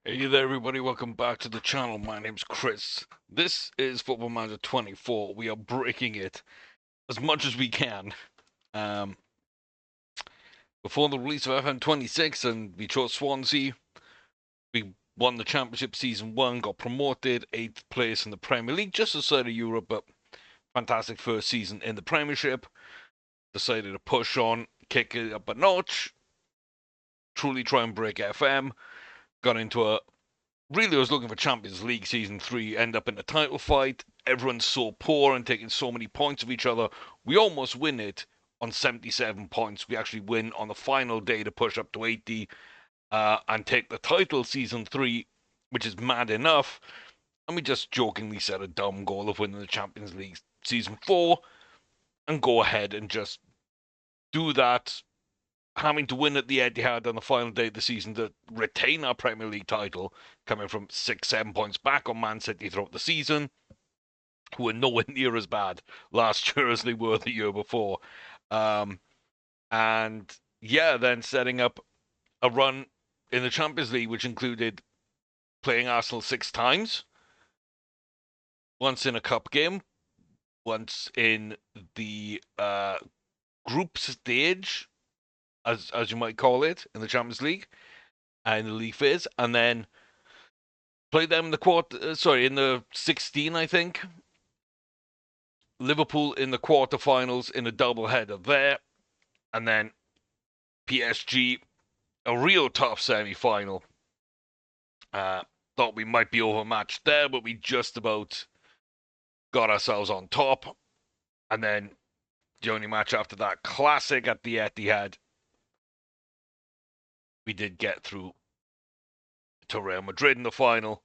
Hey there, everybody. Welcome back to the channel. My name's Chris. This is Football Manager 24. We are breaking it as much as we can. Um, Before the release of FM26, and we chose Swansea. We won the Championship Season 1, got promoted, 8th place in the Premier League, just outside of Europe, but fantastic first season in the Premiership. Decided to push on, kick it up a notch, truly try and break FM. Got into a really, I was looking for Champions League Season 3, end up in a title fight. Everyone's so poor and taking so many points of each other. We almost win it on 77 points. We actually win on the final day to push up to 80 and take the title Season 3, which is mad enough. And we just jokingly set a dumb goal of winning the Champions League Season 4 and go ahead and just do that, having to win at the Etihad on the final day of the season to retain our Premier League title, coming from 6-7 points back on Man City throughout the season, who were nowhere near as bad last year as they were the year before. And yeah, then setting up a run in the Champions League, which included playing Arsenal 6 times, once in a cup game, once in the group stage, as you might call it, in the Champions League and the league phase, and then played them in in the 16, I think. Liverpool in the quarterfinals in a doubleheader there, and then PSG, a real tough semi-final. Thought we might be overmatched there, but we just about got ourselves on top. And then the only match after that, classic at the Etihad, we did get through to Real Madrid in the final.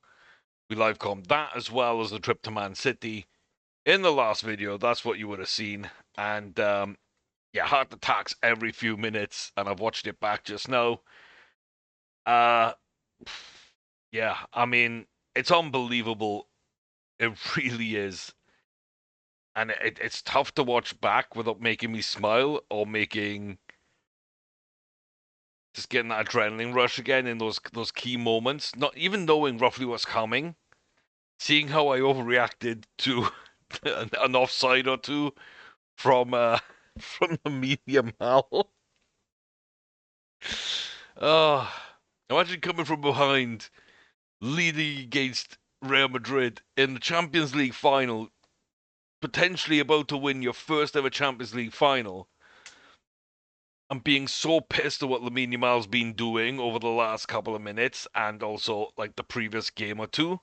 We live commed that as well as the trip to Man City. In the last video, that's what you would have seen. And yeah, heart attacks every few minutes, and I've watched it back just now. Yeah, I mean, it's unbelievable. It really is. And it's tough to watch back without making me smile or making just getting that adrenaline rush again in those key moments. Not even knowing roughly what's coming, seeing how I overreacted to an offside or two from from the medium Mal. Oh, imagine coming from behind, leading against Real Madrid in the Champions League final, potentially about to win your first ever Champions League final, and being so pissed at what Lamine Yamal's been doing over the last couple of minutes, and also like the previous game or two.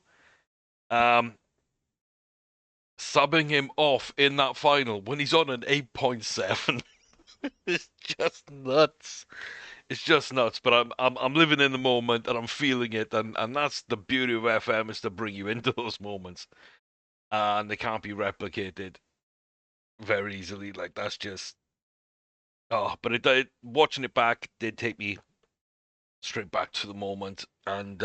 Subbing him off in that final when he's on an 8.7 is just nuts. It's just nuts, but I'm living in the moment and I'm feeling it, and that's the beauty of FM, is to bring you into those moments, and they can't be replicated very easily. Like that's just but watching it back did take me straight back to the moment, and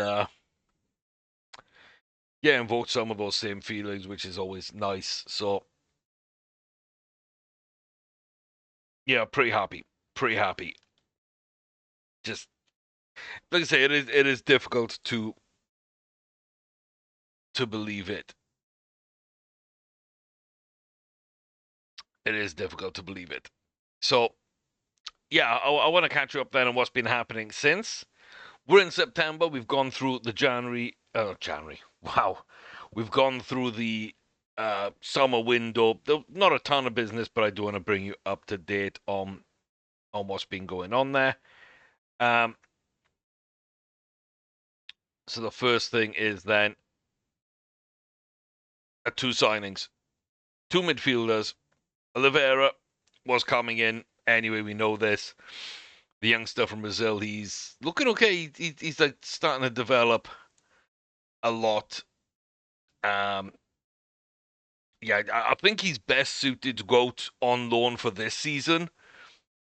yeah, invoked some of those same feelings, which is always nice. So yeah, pretty happy. Just like I say, it is difficult to believe it. It is difficult to believe it. So yeah, I want to catch you up then on what's been happening since. We're in September. We've gone through the January. Wow, we've gone through the summer window. Not a ton of business, but I do want to bring you up to date on what's been going on there. Um, so the first thing is then two signings, two midfielders. Oliveira was coming in anyway. We know this. The youngster from Brazil, he's looking okay. He's like starting to develop a lot. Um, yeah, I think he's best suited to go out on loan for this season.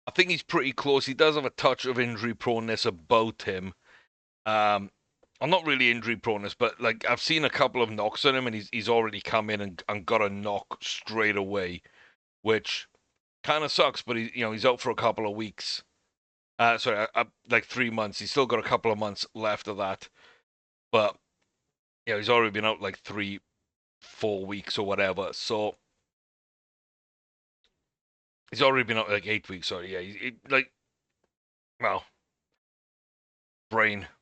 I think he's pretty close. He does have a touch of injury proneness about him. I'm not really injury proneness, but like I've seen a couple of knocks on him, and he's already come in and got a knock straight away, which kind of sucks. But he's out for a couple of weeks. Sorry, like 3 months. He's still got a couple of months left of that. But he's already been out like 3-4 weeks or whatever. So he's already been out like 8 weeks. Sorry, well,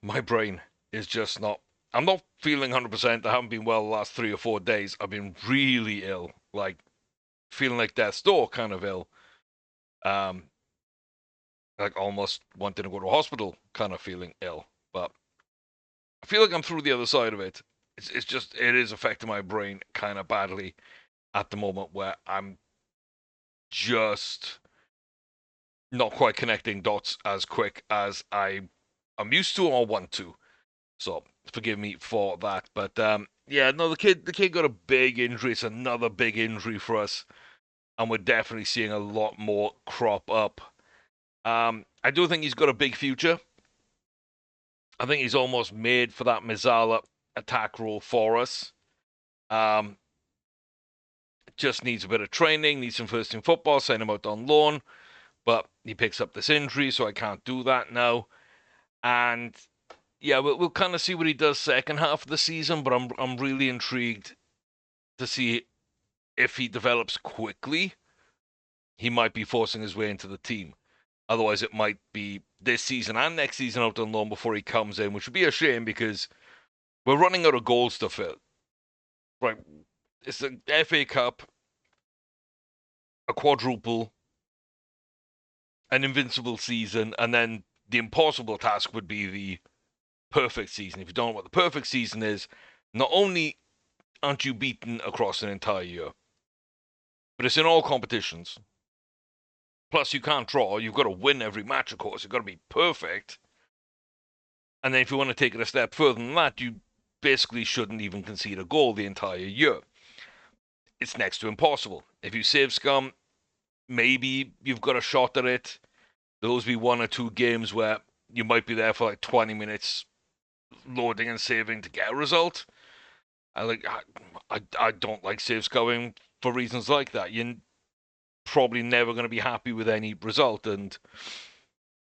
my brain is just not. I'm not feeling 100%. I haven't been well the last 3 or 4 days. I've been really ill, like feeling like death's door kind of ill. Like almost wanting to go to a hospital kind of feeling ill. But I feel like I'm through the other side of it. It's just, it is affecting my brain kind of badly at the moment, where I'm just not quite connecting dots as quick as I'm used to or want to. So forgive me for that. But no, the kid got a big injury. It's another big injury for us, and we're definitely seeing a lot more crop up. I do think he's got a big future. I think he's almost made for that Mizala attack role for us. Just needs a bit of training, needs some first team football, send him out on loan. But he picks up this injury, so I can't do that now. And yeah, we'll kind of see what he does second half of the season, but I'm really intrigued to see if he develops quickly. He might be forcing his way into the team. Otherwise, it might be this season and next season out on loan before he comes in, which would be a shame because we're running out of goals to fill. Right, it's the FA Cup, a quadruple, an invincible season, and then the impossible task would be the perfect season. If you don't know what the perfect season is, not only aren't you beaten across an entire year, but it's in all competitions. Plus, you can't draw. You've got to win every match, of course. You've got to be perfect. And then if you want to take it a step further than that, you basically shouldn't even concede a goal the entire year. It's next to impossible. If you save scum, maybe you've got a shot at it. Those be 1 or 2 games where you might be there for like 20 minutes loading and saving to get a result. I don't like save scumming for reasons like that. You're probably never going to be happy with any result. And,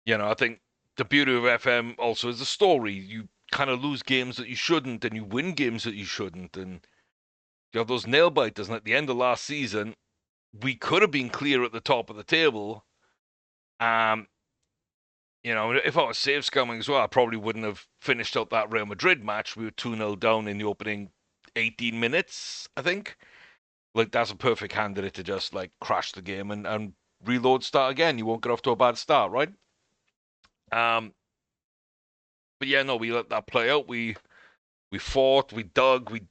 I think the beauty of FM also is the story. You kind of lose games that you shouldn't, and you win games that you shouldn't. And you have those nail biters. And at the end of last season, we could have been clear at the top of the table. If I was save scumming as well, I probably wouldn't have finished out that Real Madrid match. We were 2-0 down in the opening 18 minutes, I think. Like, that's a perfect candidate to just, like, crash the game and reload, start again. You won't get off to a bad start, right? But yeah, no, we let that play out. We fought, we dug, we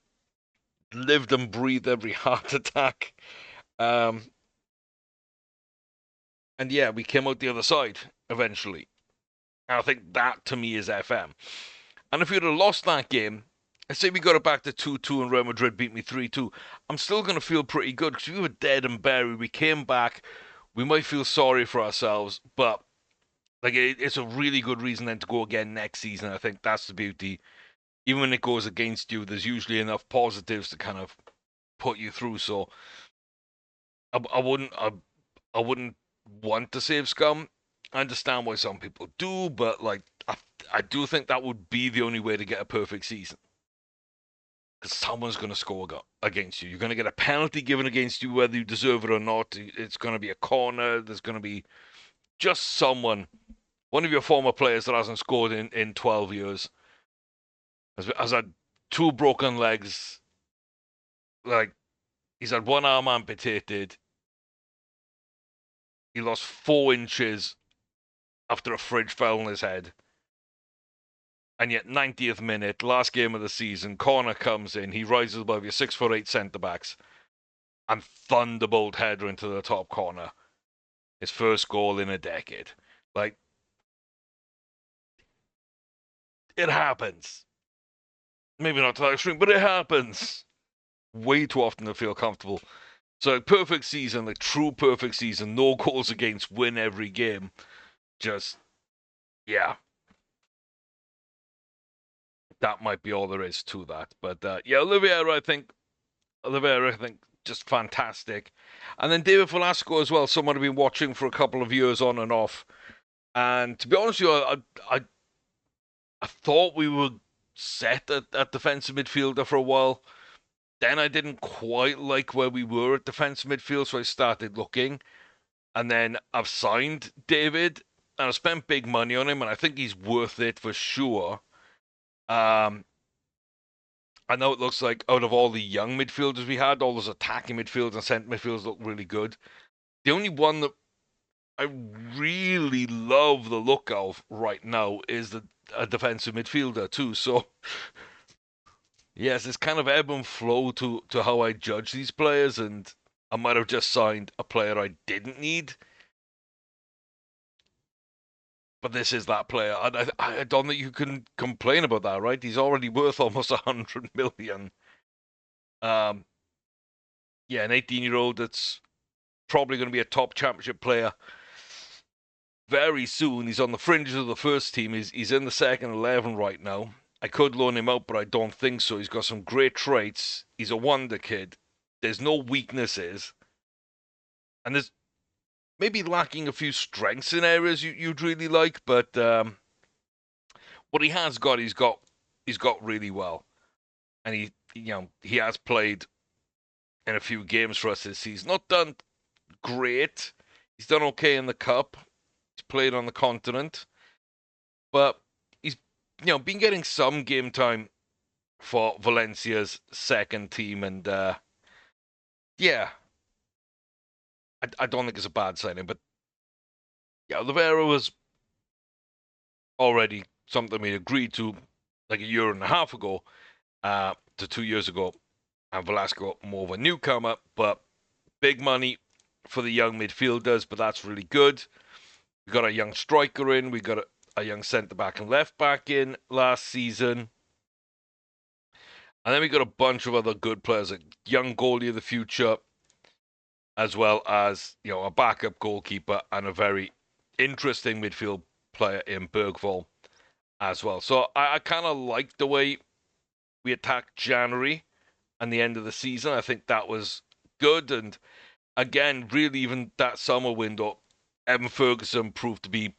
lived and breathed every heart attack. And yeah, we came out the other side eventually. And I think that, to me, is FM. And if we'd have lost that game, let's say we got it back to 2-2 and Real Madrid beat me 3-2, I'm still going to feel pretty good because we were dead and buried. We came back. We might feel sorry for ourselves, but like it's a really good reason then to go again next season. I think that's the beauty. Even when it goes against you, there's usually enough positives to kind of put you through. So I wouldn't want to save scum. I understand why some people do, but like I do think that would be the only way to get a perfect season. Because someone's going to score against you. You're going to get a penalty given against you, whether you deserve it or not. It's going to be a corner. There's going to be just someone, one of your former players that hasn't scored in 12 years, has had 2 broken legs. Like, he's had 1 arm amputated. He lost 4 inches after a fridge fell on his head. And yet, 90th minute, last game of the season, corner comes in. He rises above your 6'8" centre-backs and thunderbolt header into the top corner. His first goal in a decade. Like, it happens. Maybe not to that extreme, but it happens. Way too often to feel comfortable. So, perfect season, like true perfect season, no goals against, win every game. Just, yeah. That might be all there is to that. But yeah, Oliveira, I think, just fantastic. And then David Velasco as well, someone I've been watching for a couple of years on and off. And to be honest with you, I thought we were set at defensive midfielder for a while. Then I didn't quite like where we were at defensive midfield, so I started looking. And then I've signed David, and I've spent big money on him, and I think he's worth it for sure. I know it looks like out of all the young midfielders we had, all those attacking midfielders and centre midfielders look really good. The only one that I really love the look of right now is a defensive midfielder too. So yes, it's kind of ebb and flow to how I judge these players, and I might have just signed a player I didn't need, but this is that player. I don't think you can complain about that, right? He's already worth almost 100 million. Um, yeah, an 18-year-old that's probably going to be a top championship player very soon. He's on the fringes of the first team. He's in the second 11 right now. I could loan him out, but I don't think so. He's got some great traits. He's a wonder kid. There's no weaknesses. And there's maybe lacking a few strengths in areas you'd really like, but what he has got, he's got really well. And he has played in a few games for us this season. Not done great. He's done okay in the cup. He's played on the continent, but he's been getting some game time for Valencia's second team, and yeah, I don't think it's a bad signing. But yeah, Oliveira was already something we agreed to like a year and a half ago to 2 years ago, and Velasco more of a newcomer, but big money for the young midfielders, but that's really good. We got a young striker in, we got a young centre back and left back in last season. And then we got a bunch of other good players, like young goalie of the future, as well as a backup goalkeeper and a very interesting midfield player in Bergvall as well. So I kind of liked the way we attacked January and the end of the season. I think that was good. And again, really, even that summer window, Evan Ferguson proved to be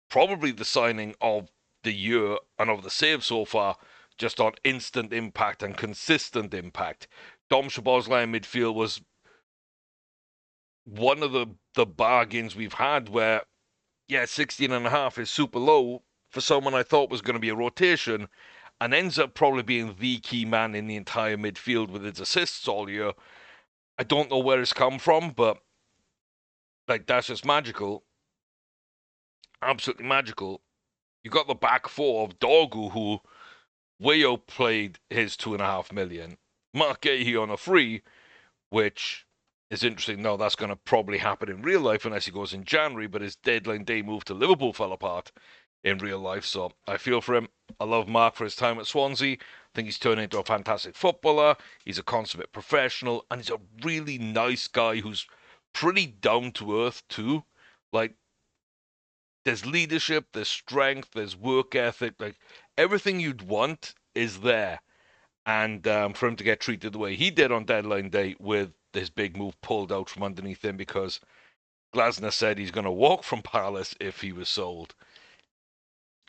probably the signing of the year and of the save so far, just on instant impact and consistent impact. Dom Szoboszlai in midfield was one of the bargains we've had where, 16.5 is super low for someone I thought was going to be a rotation and ends up probably being the key man in the entire midfield with his assists all year. I don't know where it's come from, but that's just magical. Absolutely magical. You got the back four of Dorgu, who way outplayed his 2.5 million. Mark Gahey on a free, which is interesting. No, that's going to probably happen in real life unless he goes in January, but his deadline day move to Liverpool fell apart in real life, so I feel for him. I love Mark for his time at Swansea. I think he's turned into a fantastic footballer. He's a consummate professional, and he's a really nice guy who's pretty down to earth too. Like, there's leadership, there's strength, there's work ethic. Like, everything you'd want is there. And for him to get treated the way he did on deadline day with his big move pulled out from underneath him because Glasner said he's going to walk from Palace if he was sold.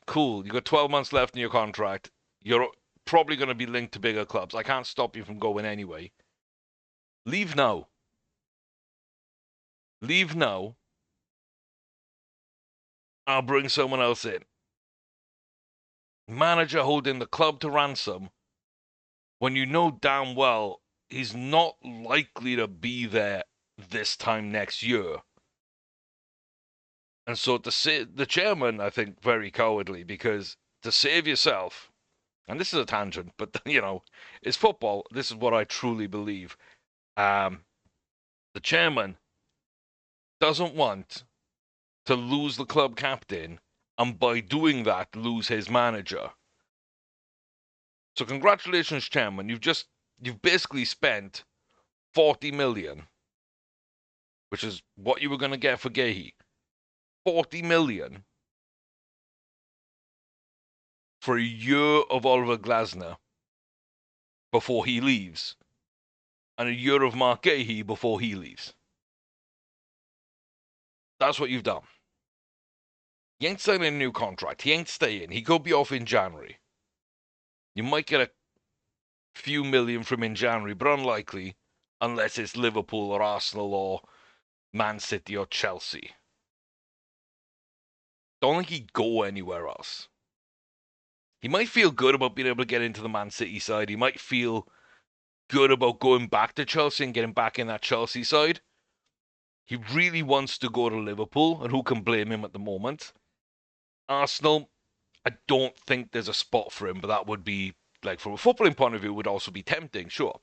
Cool. You got 12 months left in your contract. You're probably going to be linked to bigger clubs. I can't stop you from going anyway. Leave now. Leave now. I'll bring someone else in. Manager holding the club to ransom when you know damn well he's not likely to be there this time next year. And so the chairman, I think, very cowardly, because to save yourself, and this is a tangent, but it's football. This is what I truly believe. The chairman doesn't want to lose the club captain, and by doing that, lose his manager. So congratulations, chairman. You've basically spent 40 million, which is what you were going to get for Gahey. 40 million for a year of Oliver Glasner before he leaves, and a year of Mark Gahey before he leaves. That's what you've done. He ain't signing a new contract. He ain't staying. He could be off in January. You might get a few million from in January, but unlikely unless it's Liverpool or Arsenal or Man City or Chelsea. Don't think he'd go anywhere else. He might feel good about being able to get into the Man City side. He might feel good about going back to Chelsea and getting back in that Chelsea side. He really wants to go to Liverpool, and who can blame him at the moment? Arsenal, I don't think there's a spot for him, but that would be, like, from a footballing point of view, would also be tempting, sure.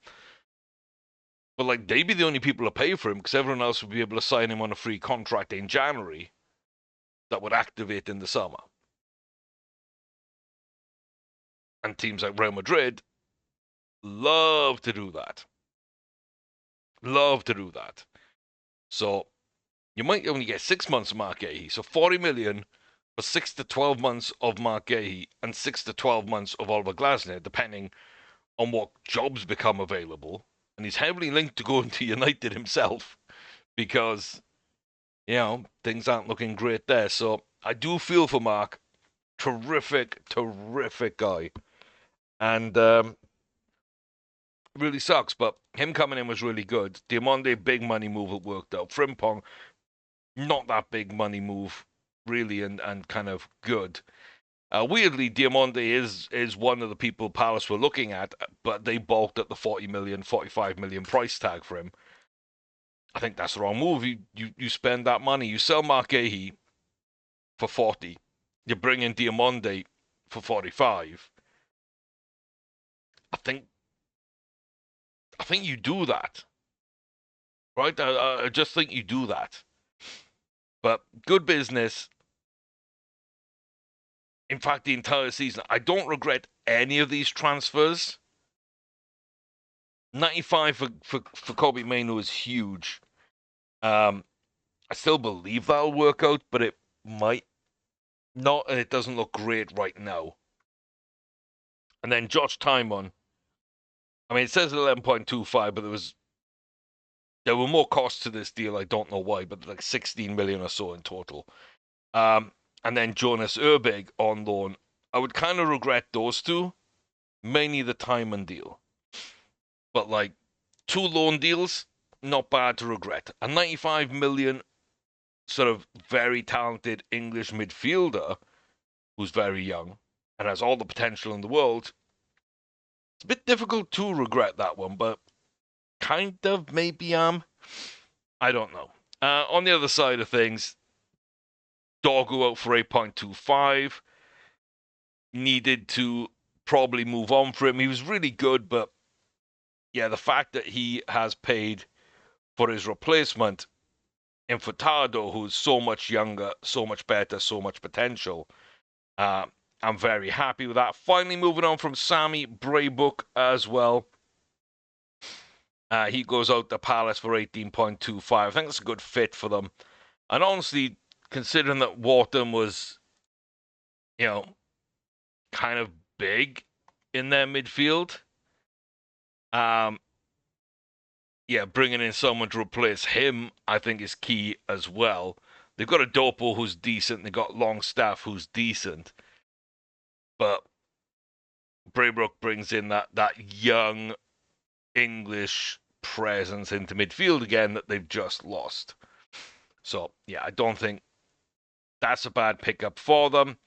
But, like, they'd be the only people to pay for him, because everyone else would be able to sign him on a free contract in January that would activate in the summer. And teams like Real Madrid love to do that. Love to do that. So you might only get 6 months of Mark Gahey. So 40 million for 6 to 12 months of Mark Gahey and 6 to 12 months of Oliver Glasner, depending on what jobs become available. And he's heavily linked to going to United himself because, you know, things aren't looking great there. So I do feel for Mark. Terrific, terrific guy. And really sucks, but him coming in was really good. Diamande, big money move, it worked out. Frimpong, not that big money move, really, and kind of good. Weirdly, Diamande is one of the people Palace were looking at, but they balked at the 40 million, 45 million price tag for him. I think that's the wrong move. You spend that money. You sell Mark Gahey for 40. You bring in Diamande for 45. I think you do that. Right? I just think you do that. But good business. In fact, the entire season, I don't regret any of these transfers. 95 for Kobe Mainoo is huge. I still believe that'll work out, but it might not, and it doesn't look great right now. And then Josh Timon. I mean, it says 11.25, but there were more costs to this deal. I don't know why, but like 16 million or so in total. And then Jonas Urbig on loan. I would kind of regret those two, mainly the Timon deal. But like 2 loan deals, not bad to regret. A 95 million sort of very talented English midfielder who's very young and has all the potential in the world. It's a bit difficult to regret that one, but kind of maybe I don't know. On the other side of things, Dorgu out for 8.25. Needed to probably move on for him. He was really good, but yeah, the fact that he has paid for his replacement in Furtado, who's so much younger, so much better, so much potential, I'm very happy with that. Finally, moving on from Sammy Braybook as well. He goes out to Palace for 18.25. I think that's a good fit for them. And honestly, considering that Wharton was, you know, kind of big in their midfield, yeah, bringing in someone to replace him, I think, is key as well. They've got a Dopo who's decent. They've got Longstaff who's decent. But Braybrook brings in that young English presence into midfield again that they've just lost. So, yeah, I don't think that's a bad pickup for them.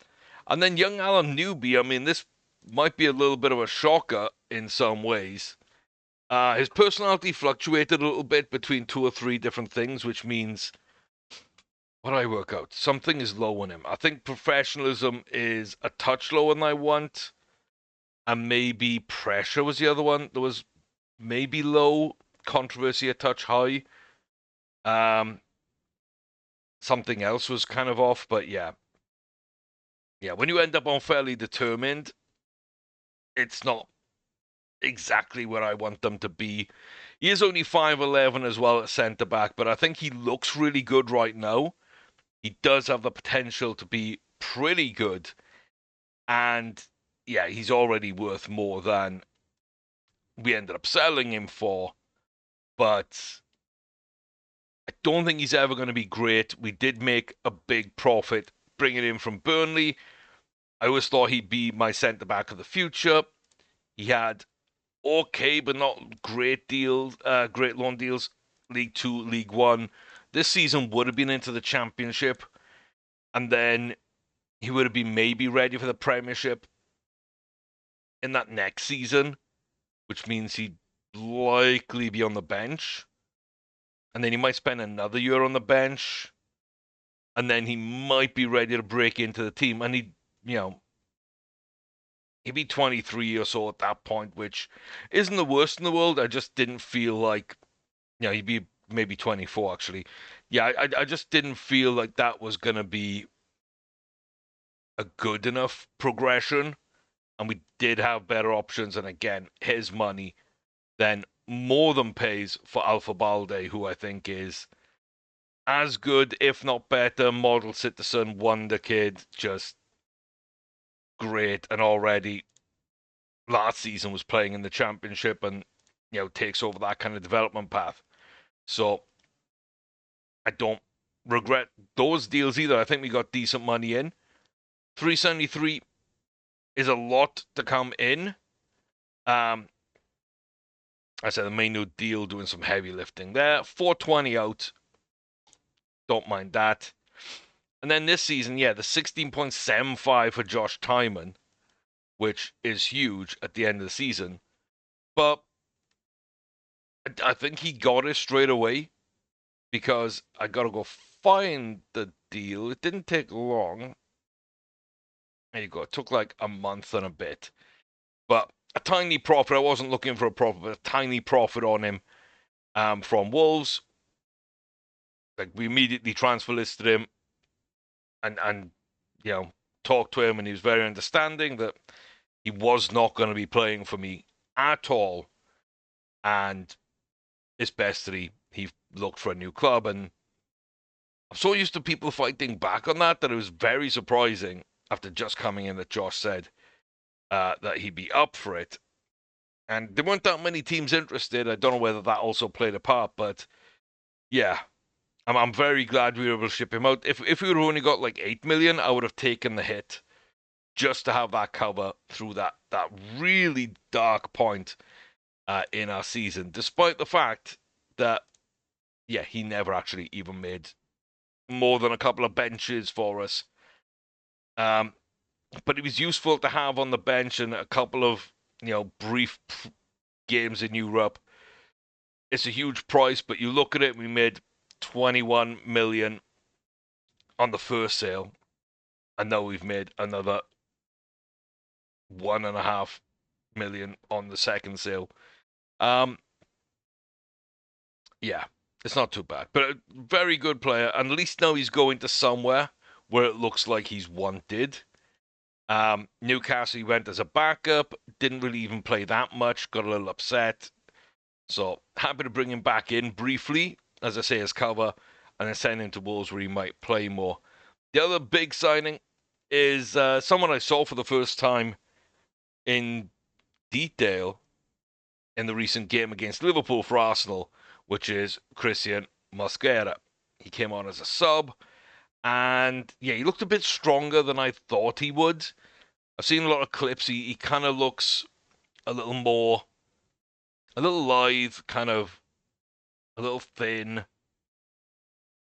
And then young Alan Newby, I mean, this might be a little bit of a shocker in some ways. His personality fluctuated a little bit between 2 or 3 different things, which means, what do I work out? Something is low on him. I think professionalism is a touch lower than I want, and maybe pressure was the other one that was maybe low, controversy a touch high. Something else was kind of off, but yeah. Yeah, when you end up unfairly determined, it's not exactly where I want them to be. He is only 5'11" as well at centre-back, but I think he looks really good right now. He does have the potential to be pretty good. And, yeah, he's already worth more than we ended up selling him for. But I don't think he's ever going to be great. We did make a big profit bringing him from Burnley. I always thought he'd be my centre-back of the future. He had okay, but not great deals, great loan deals. League Two, League One. This season would have been into the Championship, and then he would have been maybe ready for the Premiership in that next season, which means he'd likely be on the bench, and then he might spend another year on the bench, and then he might be ready to break into the team, and he'd be 23 or so at that point, which isn't the worst in the world. I just didn't feel like, he'd be maybe 24 actually. Yeah, I just didn't feel like that was going to be a good enough progression, and we did have better options, and again, his money then more than pays for Alpha Balde, who I think is as good, if not better, model citizen, wonder kid, just great, and already last season was playing in the Championship and, takes over that kind of development path. So I don't regret those deals either. I think we got decent money in. 373 is a lot to come in. I said the main new deal doing some heavy lifting there. 420 out. Don't mind that. And then this season, the 16.75 for Josh Tymon, which is huge at the end of the season. But I think he got it straight away because I got to go find the deal. It didn't take long. There you go. It took like a month and a bit. But a tiny profit. I wasn't looking for a profit, but a tiny profit on him from Wolves. Like, we immediately transfer listed him and talked to him, and he was very understanding that he was not going to be playing for me at all. And it's best that he looked for a new club. And I'm so used to people fighting back on that it was very surprising after just coming in that Josh said that he'd be up for it. And there weren't that many teams interested. I don't know whether that also played a part, but yeah, I'm very glad we were able to ship him out. If we would have only got like 8 million, I would have taken the hit just to have that cover through that really dark point in our season, despite the fact that, he never actually even made more than a couple of benches for us. But it was useful to have on the bench and a couple of, brief games in Europe. It's a huge price, but you look at it, we made 21 million on the first sale, and now we've made another 1.5 million on the second sale. Yeah, it's not too bad, but a very good player. And at least now he's going to somewhere where it looks like he's wanted. Newcastle, he went as a backup, didn't really even play that much, got a little upset. So happy to bring him back in briefly, as I say, as cover, and then send him to Wolves where he might play more. The other big signing is someone I saw for the first time in detail in the recent game against Liverpool for Arsenal, which is Christian Mosquera. He came on as a sub, and he looked a bit stronger than I thought he would. I've seen a lot of clips. He kind of looks a little lithe, kind of a little thin,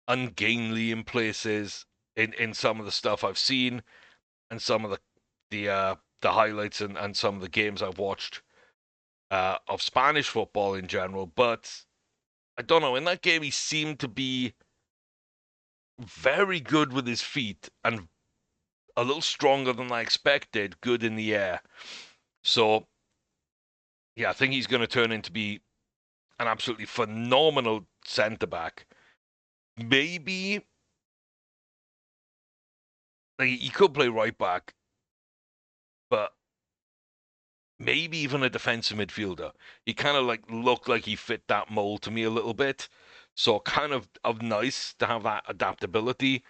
ungainly in places in some of the stuff I've seen and some of the highlights and some of the games I've watched of Spanish football in general. But I don't know, in that game he seemed to be very good with his feet and a little stronger than I expected, good in the air. So I think he's going to turn into be an absolutely phenomenal centre-back. Maybe he could play right back, but maybe even a defensive midfielder. He kind of looked like he fit that mold to me a little bit. So kind of nice to have that adaptability.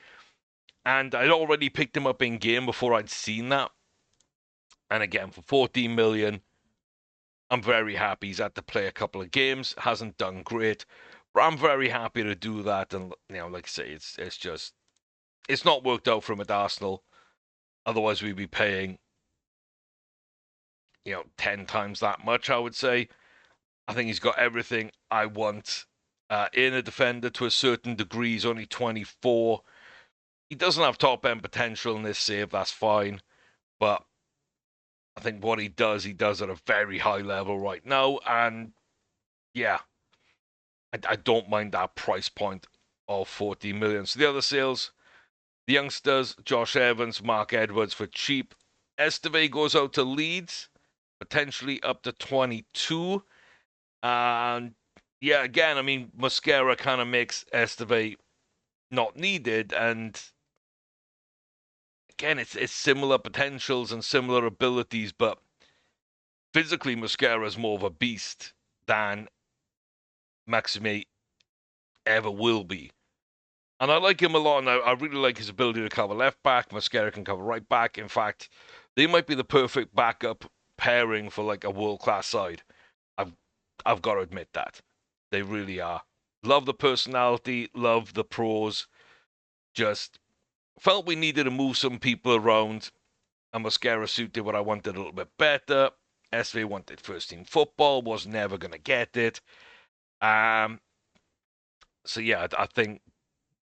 And I'd already picked him up in game before I'd seen that. And again, for 14 million, I'm very happy. He's had to play a couple of games, hasn't done great, but I'm very happy to do that. And like I say, it's not worked out for him at Arsenal. Otherwise, we'd be paying, 10 times that much, I would say. I think he's got everything I want in a defender to a certain degree. He's only 24. He doesn't have top-end potential in this save, that's fine. But I think what he does at a very high level right now. And yeah, I don't mind that price point of 40 million. So the other sales, the youngsters, Josh Evans, Mark Edwards for cheap. Esteve goes out to Leeds, potentially up to 22. And yeah, again, I mean, Mosquera kind of makes Esteve not needed. And again, it's similar potentials and similar abilities, but physically, Mosquera is more of a beast than Maxime ever will be. And I like him a lot, and I really like his ability to cover left back. Mosquera can cover right back. In fact, they might be the perfect backup pairing for like a world-class side. I've got to admit that. They really are. Love the personality, love the pros. Just felt we needed to move some people around, and Mosquera suited what I wanted a little bit better. SV wanted first team football, was never going to get it. So yeah, I think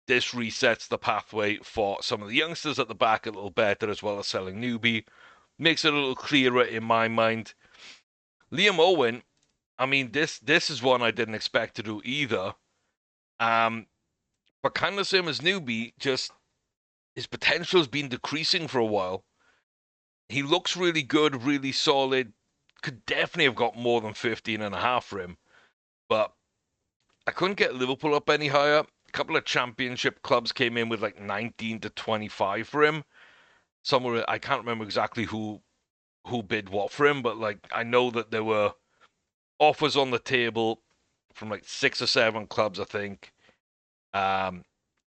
this resets the pathway for some of the youngsters at the back a little better, as well as selling newbie. Makes it a little clearer in my mind. Liam Owen, I mean, this is one I didn't expect to do either. But kind of same as newbie, just his potential's been decreasing for a while. He looks really good, really solid. Could definitely have got more than 15 and a half for him. But I couldn't get Liverpool up any higher. A couple of championship clubs came in with like 19 to 25 for him. Somewhere, I can't remember exactly who bid what for him, but like I know that there were offers on the table from like 6 or 7 clubs, I think.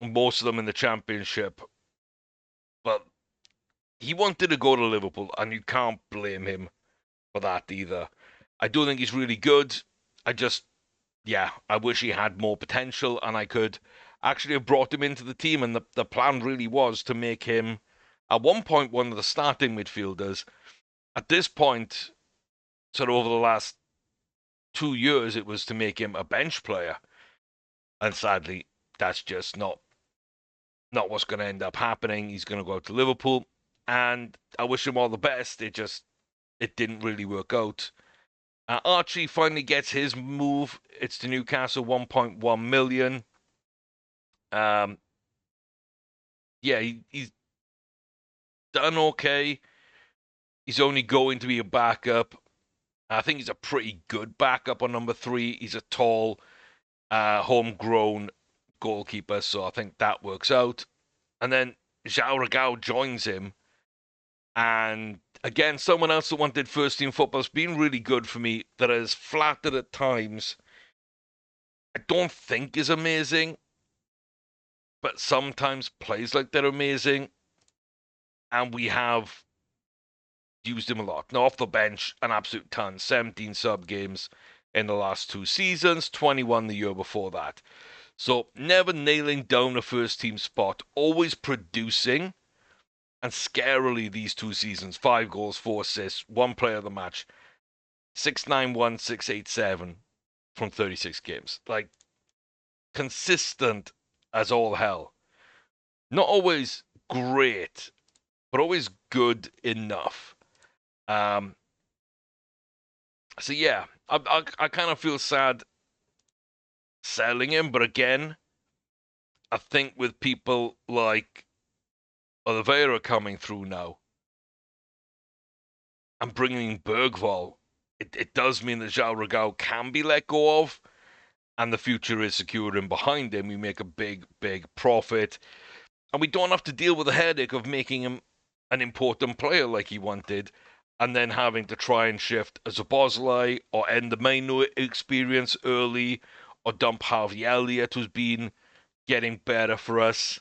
Most of them in the championship. But he wanted to go to Liverpool, and you can't blame him for that either. I do think he's really good. I wish he had more potential, and I could actually have brought him into the team. And the plan really was to make him, at one point, one of the starting midfielders. At this point, sort of over the last 2 years, it was to make him a bench player. And sadly, that's just not what's going to end up happening. He's going to go out to Liverpool, and I wish him all the best. It didn't really work out. Archie finally gets his move. It's to Newcastle, 1.1 million. He's done okay. He's only going to be a backup. I think he's a pretty good backup on number 3. He's a tall, homegrown goalkeeper, so I think that works out. And then João Regao joins him. And again, someone else that wanted first team football has been really good for me, that has flattered at times. I don't think is amazing, but sometimes plays like they're amazing. And we have used him a lot. Now, off the bench, an absolute ton. 17 sub games in the last 2 seasons, 21 the year before that. So, never nailing down a first team spot, always producing. And scarily, these 2 seasons, 5 goals, 4 assists, 1 player of the match, 691, 687 from 36 games. Like, consistent as all hell. Not always great, but always good enough. So yeah, I kind of feel sad selling him, but again, I think with people like Oliveira coming through now and bringing Bergvall, it does mean that João Regao can be let go of, and the future is secured, and behind him we make a big, big profit, and we don't have to deal with the headache of making him an important player like he wanted, and then having to try and shift a Szoboszlai or end the Maino experience early, or dump Harvey Elliott, who's been getting better for us.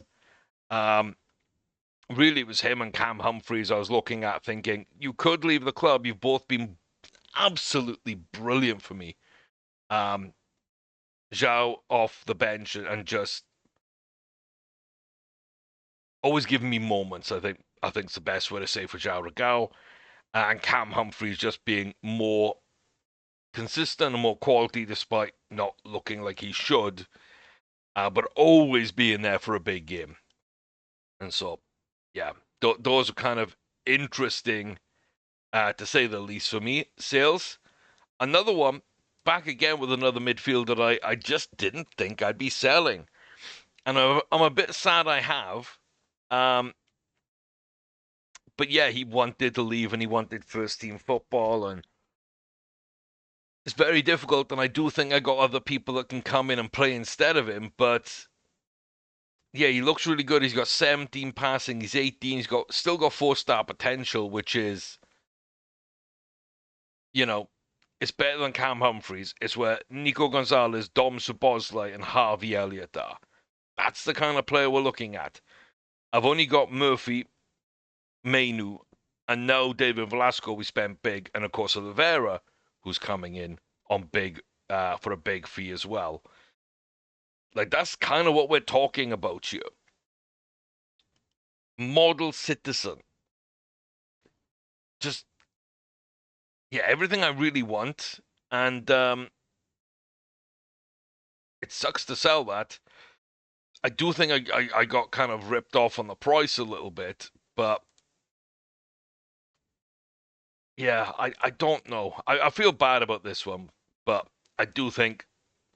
Really, it was him and Cam Humphreys I was looking at, thinking, you could leave the club. You've both been absolutely brilliant for me. João off the bench and just always giving me moments, I think is the best way to say for João Regao. and Cam Humphreys just being more consistent and more quality despite not looking like he should, but always being there for a big game. And so, yeah, those are kind of interesting, to say the least, for me. Sales, another one, back again with another midfielder I just didn't think I'd be selling. And I'm a bit sad I have. But yeah, he wanted to leave and he wanted first team football, and it's very difficult. And I do think I got other people that can come in and play instead of him. But yeah, he looks really good. He's got 17 passing. He's 18. He's still got 4-star potential, which is, it's better than Cam Humphreys. It's where Nico Gonzalez, Dom Szoboszlai, and Harvey Elliott are. That's the kind of player we're looking at. I've only got Murphy, Mainu, and now David Velasco. We spent big, and of course Oliveira, who's coming in on big, for a big fee as well. Like, that's kind of what we're talking about here. Model citizen. Just, yeah, everything I really want. And it sucks to sell that. I do think I got kind of ripped off on the price a little bit, but yeah, I don't know. I feel bad about this one, but I do think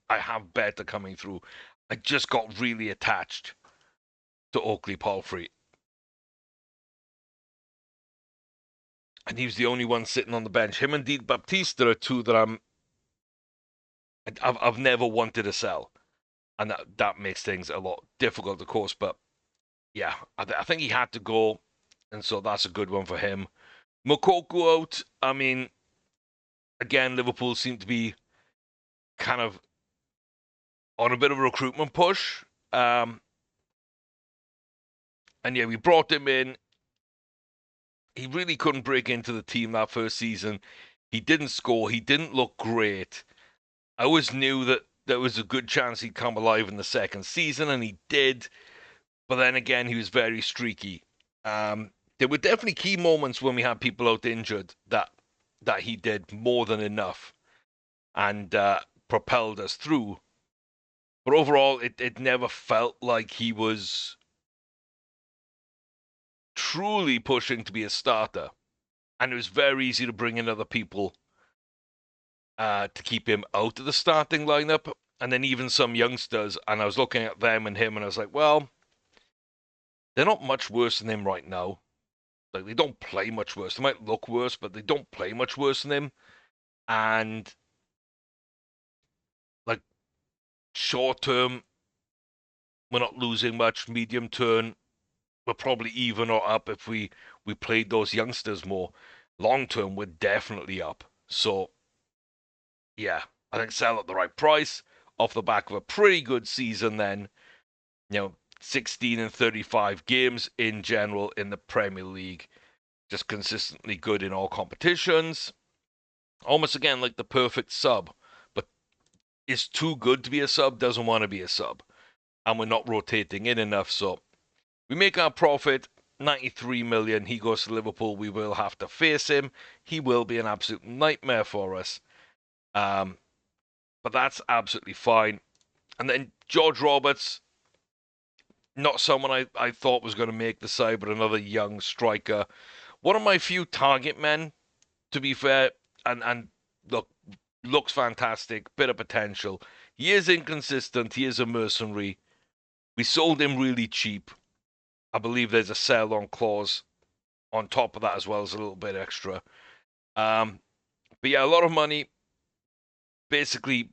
I have better coming through. I just got really attached to Oakley Palfrey. And he was the only one sitting on the bench. Him and Di Baptista are two that I've never wanted to sell. And that makes things a lot difficult, of course. But yeah, I think he had to go. And so that's a good one for him. Moukoko out. I mean, again, Liverpool seem to be kind of on a bit of a recruitment push. And yeah, we brought him in. He really couldn't break into the team that first season. He didn't score. He didn't look great. I always knew that there was a good chance he'd come alive in the second season, and he did. But then again, he was very streaky. There were definitely key moments when we had people out injured that he did more than enough and propelled us through. But overall, it never felt like he was truly pushing to be a starter. And it was very easy to bring in other people to keep him out of the starting lineup. And then even some youngsters, and I was looking at them and him, and I was like, well, they're not much worse than him right now. Like, they don't play much worse. They might look worse, but they don't play much worse than him. And like, short term, we're not losing much. Medium term, we're probably even or up if we played those youngsters more. Long term, we're definitely up. So yeah, I think sell at the right price off the back of a pretty good season then. 16 and 35 games in general in the Premier League. Just consistently good in all competitions. Almost again like the perfect sub, but is too good to be a sub, doesn't want to be a sub. And we're not rotating in enough, so we make our profit, 93 million. He goes to Liverpool. We will have to face him. He will be an absolute nightmare for us. But that's absolutely fine. And then George Roberts, not someone I thought was going to make the side, but another young striker. One of my few target men, to be fair, and looks fantastic, bit of potential. He is inconsistent. He is a mercenary. We sold him really cheap. I believe there's a sell-on clause on top of that as well as a little bit extra. But yeah, a lot of money basically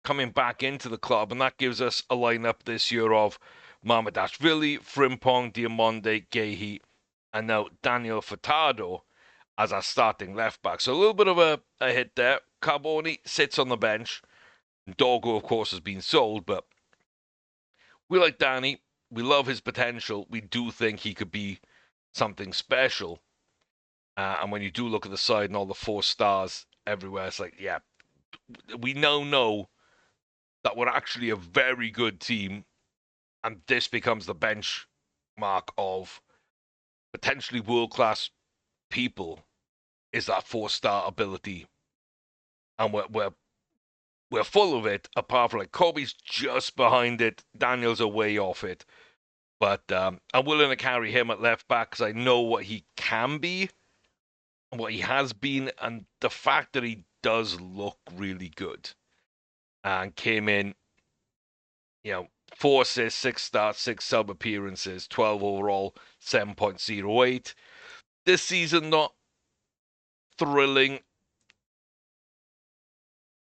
coming back into the club, and that gives us a lineup this year of Mamardashvili, Frimpong, Diamonde, Gehi, and now Daniel Furtado as our starting left back. So a little bit of a hit there. Carboni sits on the bench. Dorgo, of course, has been sold, but we like Danny. We love his potential. We do think he could be something special. And when you do look at the side and all the 4 stars everywhere, it's like, yeah, we now know that we're actually a very good team. And this becomes the benchmark of potentially world-class people is that 4-star ability, and we're full of it. Apart from like Kobe's just behind it, Daniel's a way off it. But I'm willing to carry him at left back because I know what he can be, what he has been, and the fact that he does look really good and came in, 4 assists, 6 starts, 6 sub appearances, 12 overall, 7.08. This season, not thrilling,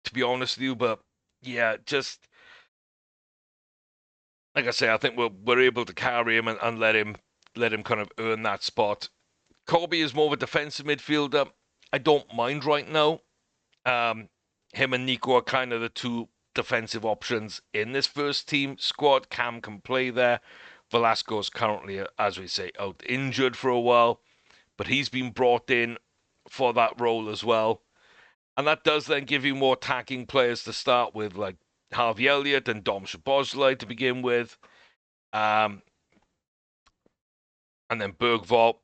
to be honest with you, but yeah, just like I say, I think we're able to carry him and let him kind of earn that spot. Kobe is more of a defensive midfielder. I don't mind right now. Him and Nico are kind of the two defensive options in this first team squad. Cam can play there. Velasco's currently, as we say, out injured for a while, but he's been brought in for that role as well. And that does then give you more attacking players to start with, like Harvey Elliott and Dom Szoboszlai to begin with. And then Bergvall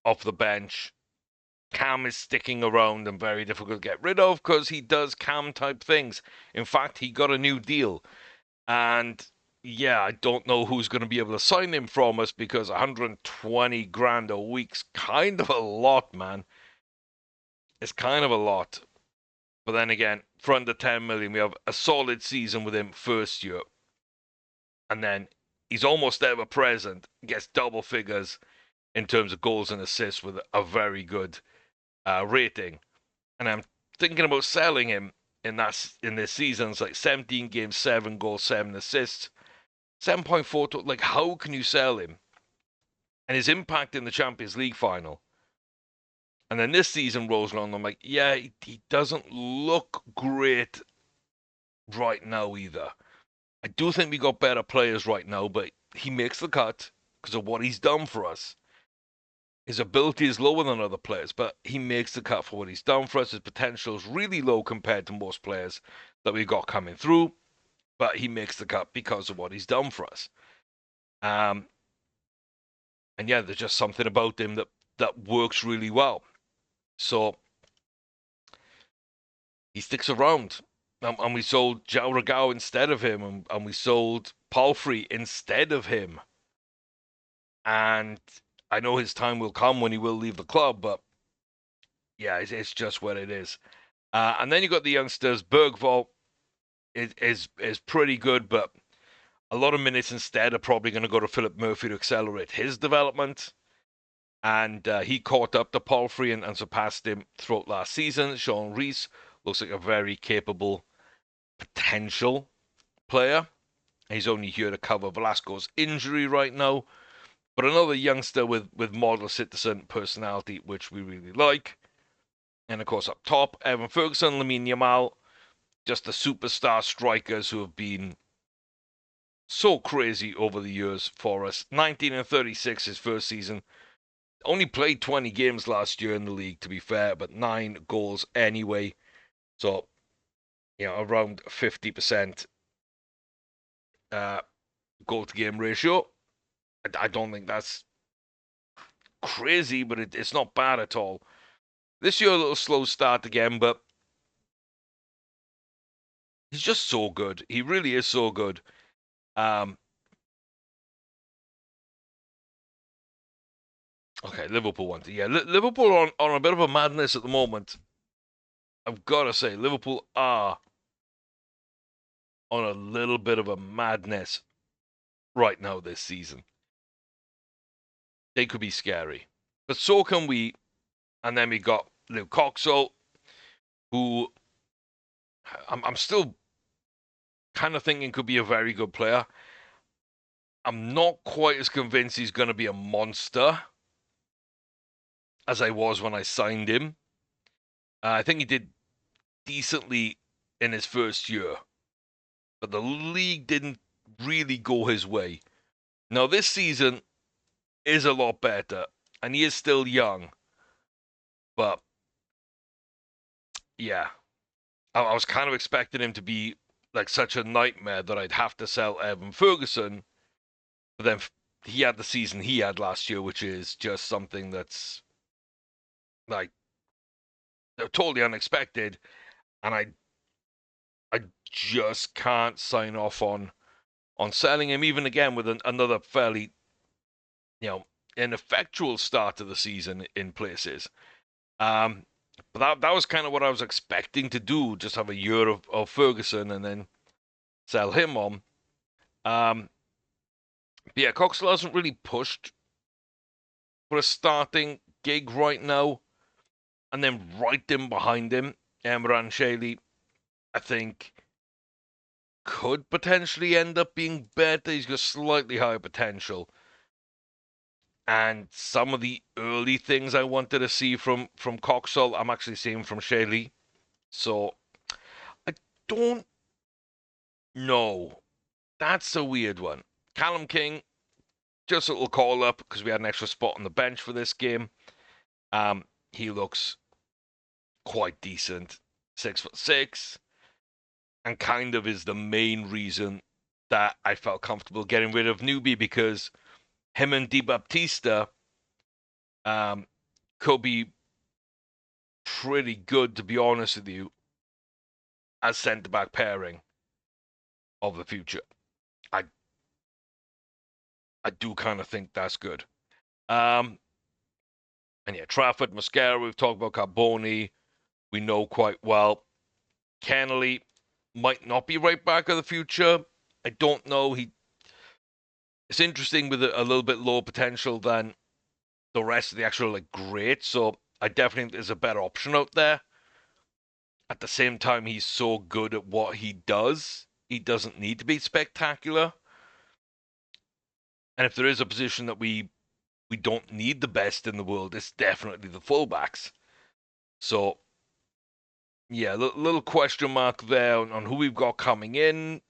off the bench. Cam is sticking around and very difficult to get rid of because he does Cam type things. In fact, he got a new deal. And yeah, I don't know who's going to be able to sign him from us because 120 grand a week's kind of a lot, man. It's kind of a lot. But then again, for under 10 million, we have a solid season with him first year. And then he's almost ever present, gets double figures in terms of goals and assists with a very good rating. And I'm thinking about selling him in this season. It's like 17 games, 7 goals, 7 assists, 7.4 total. Like, how can you sell him? And his impact in the Champions League final. And then this season rolls along. I'm like, yeah, he doesn't look great right now either. I do think we got better players right now, but he makes the cut because of what he's done for us. His ability is lower than other players, but he makes the cut for what he's done for us. His potential is really low compared to most players that we've got coming through, but he makes the cut because of what he's done for us. And yeah, there's just something about him that works really well. So he sticks around. And we sold João Regao instead of him, and we sold Palfrey instead of him. And I know his time will come when he will leave the club, but yeah, it's just what it is. And then you got the youngsters. Bergvall is pretty good, but a lot of minutes instead are probably going to go to Philip Murphy to accelerate his development. And he caught up to Palfrey and surpassed him throughout last season. Sean Rees looks like a very capable potential player. He's only here to cover Velasco's injury right now. But another youngster with model citizen personality, which we really like. And of course, up top, Evan Ferguson, Lamine Yamal, just the superstar strikers who have been so crazy over the years for us. 19 and 36 his first season. Only played 20 games last year in the league, to be fair, but 9 goals anyway. So, around 50% goal-to-game ratio. I don't think that's crazy, but it's not bad at all. This year, a little slow start again, but he's just so good. He really is so good. Okay, Liverpool won. Yeah, Liverpool on a bit of a madness at the moment. I've got to say, Liverpool are on a little bit of a madness right now this season. They could be scary. But so can we. And then we got Luke Coxall, who I'm still kind of thinking could be a very good player. I'm not quite as convinced he's going to be a monster as I was when I signed him. I think he did decently in his first year, but the league didn't really go his way. Now, this season is a lot better, and he is still young, but yeah, I was kind of expecting him to be like such a nightmare that I'd have to sell Evan Ferguson, but then he had the season he had last year, which is just something that's like They're totally unexpected, and I just can't sign off on selling him, even again with another fairly, ineffectual start to the season in places. But that was kind of what I was expecting to do, just have a year of Ferguson and then sell him on. But yeah, Coxwell hasn't really pushed for a starting gig right now. And then right in behind him, Emran Shaley, I think, could potentially end up being better. He's got slightly higher potential. And some of the early things I wanted to see from Coxwell, I'm actually seeing from Shaley. So I don't know. That's a weird one. Callum King, just a little call up because we had an extra spot on the bench for this game. He looks quite decent, 6'6", and kind of is the main reason that I felt comfortable getting rid of Newbie, because him and Di Baptista could be pretty good, to be honest with you, as centre-back pairing of the future. I do kind of think that's good. And yeah, Trafford, Mosquera, we've talked about Carboni. We know quite well. Kennelly might not be right back of the future. I don't know. It's interesting with a little bit lower potential than the rest of the actual great. So I definitely think there's a better option out there. At the same time, he's so good at what he does. He doesn't need to be spectacular. And if there is a position that we don't need the best in the world, it's definitely the fullbacks. So yeah, little question mark there on who we've got coming in,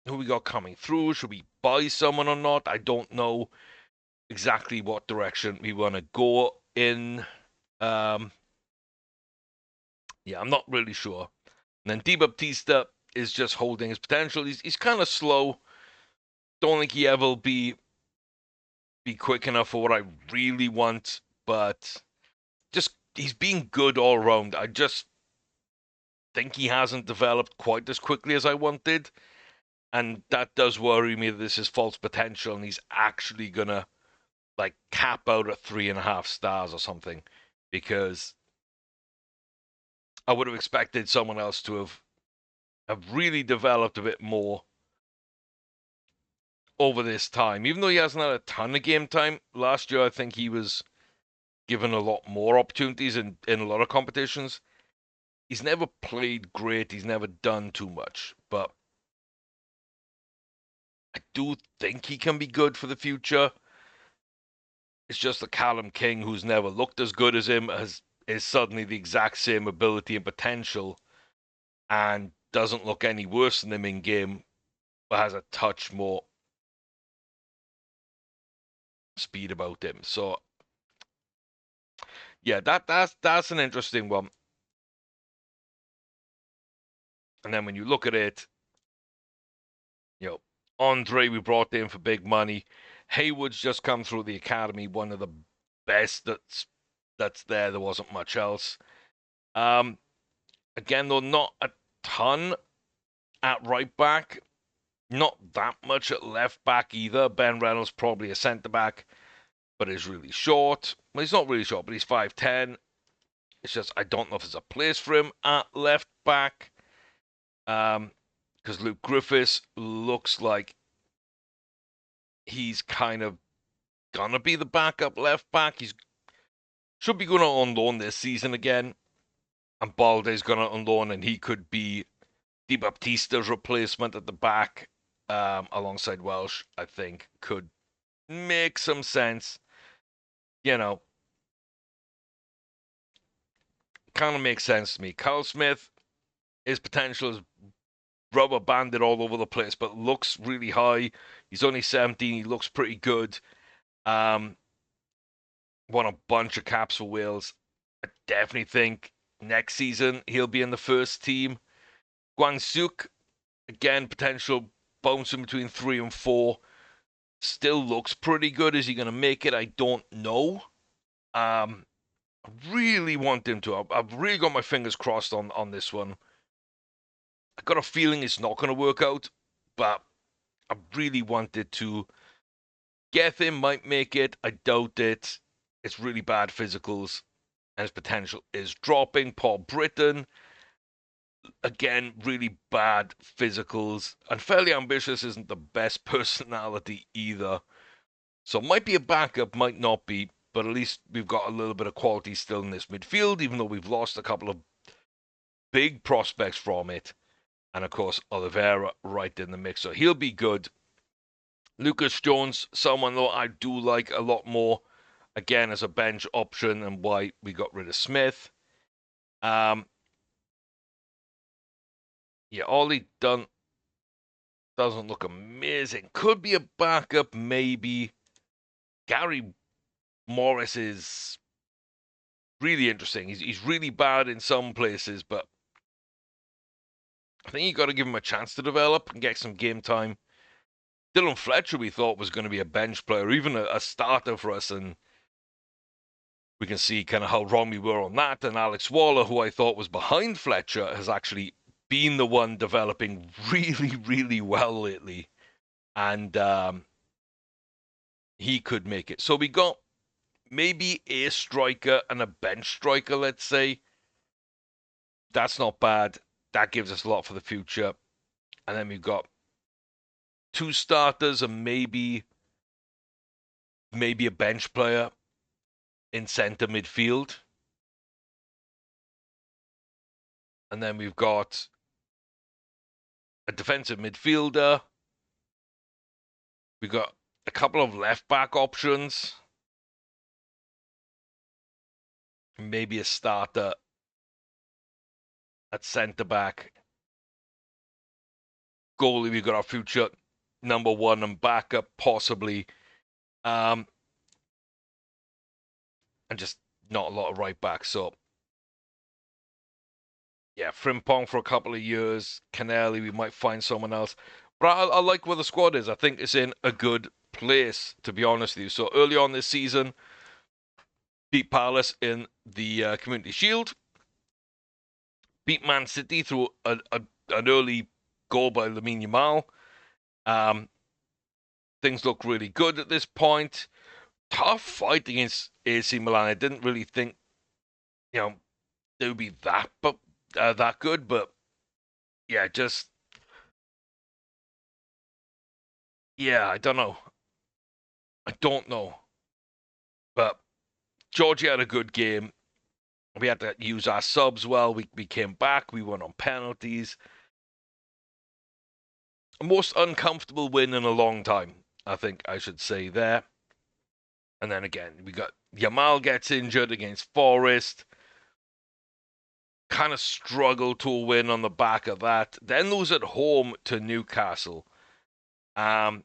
who we got coming through. Should we buy someone or not? I don't know exactly what direction we want to go in. Yeah, I'm not really sure. And then Di Baptista is just holding his potential. He's kind of slow. Don't think he ever will be quick enough for what I really want, but just he's being good all around. I just think he hasn't developed quite as quickly as I wanted. And that does worry me that this is false potential and he's actually going to cap out at 3.5 stars or something. Because I would have expected someone else to have really developed a bit more over this time. Even though he hasn't had a ton of game time, last year I think he was given a lot more opportunities in a lot of competitions. He's never played great. He's never done too much. But I do think he can be good for the future. It's just that Callum King, who's never looked as good as him, is suddenly the exact same ability and potential and doesn't look any worse than him in game, but has a touch more speed about him. So yeah, that's an interesting one. And then when you look at it, Andre we brought in for big money. Haywood's just come through the academy, one of the best that's there. There wasn't much else. Again, though, not a ton at right back. Not that much at left back either. Ben Reynolds probably a centre back, but is really short. Well, he's not really short, but he's 5'10". It's just I don't know if there's a place for him at left back. Because Luke Griffiths looks like he's kind of gonna be the backup left back. He's should be going on loan this season again. And Balde's going on loan, and he could be Di Baptista's replacement at the back, alongside Welsh. I think could make some sense. Kind of makes sense to me. Carl Smith, his potential is rubber banded all over the place, but looks really high. He's only 17. He looks pretty good. Won a bunch of caps for Wales. I definitely think next season he'll be in the first team. Gwang Suk, again, potential bouncing between 3 and 4. Still looks pretty good. Is he going to make it? I don't know. I really want him to. I've really got my fingers crossed on this one. I got a feeling it's not going to work out, but I really wanted to. Gethin might make it. I doubt it. It's really bad physicals, and his potential is dropping. Paul Britton, again, really bad physicals, and fairly ambitious isn't the best personality either. So might be a backup, might not be, but at least we've got a little bit of quality still in this midfield, even though we've lost a couple of big prospects from it. And of course, Oliveira right in the mix, so he'll be good. Lucas Jones, someone though I do like a lot more, again as a bench option, and why we got rid of Smith. Yeah, Ollie Dunn doesn't look amazing. Could be a backup, maybe. Gary Morris is really interesting. He's really bad in some places, but I think you got to give him a chance to develop and get some game time. Dylan Fletcher, we thought was going to be a bench player, even a starter for us, and we can see kind of how wrong we were on that. And Alex Waller, who I thought was behind Fletcher, has actually been the one developing really, really well lately, and he could make it. So we got maybe a striker and a bench striker, let's say. That's not bad. That gives us a lot for the future. And then we've got 2 starters and maybe a bench player in center midfield. And then we've got a defensive midfielder. We've got a couple of left back options. Maybe a starter at center back. Goalie, we've got our future number 1 and backup, possibly. And just not a lot of right backs. So, yeah, Frimpong for a couple of years. Canelli, we might find someone else. But I like where the squad is. I think it's in a good place, to be honest with you. So early on this season, beat Palace in the Community Shield. Beat Man City through an early goal by Lamine Yamal. Things look really good at this point. Tough fight against AC Milan. I didn't really think, they would be that good, but yeah, I don't know. But Georgia had a good game. We had to use our subs well. We came back. We won on penalties. Most uncomfortable win in a long time, I think I should say there. And then again, we got Yamal gets injured against Forest. Kind of struggled to win on the back of that. Then lose at home to Newcastle. I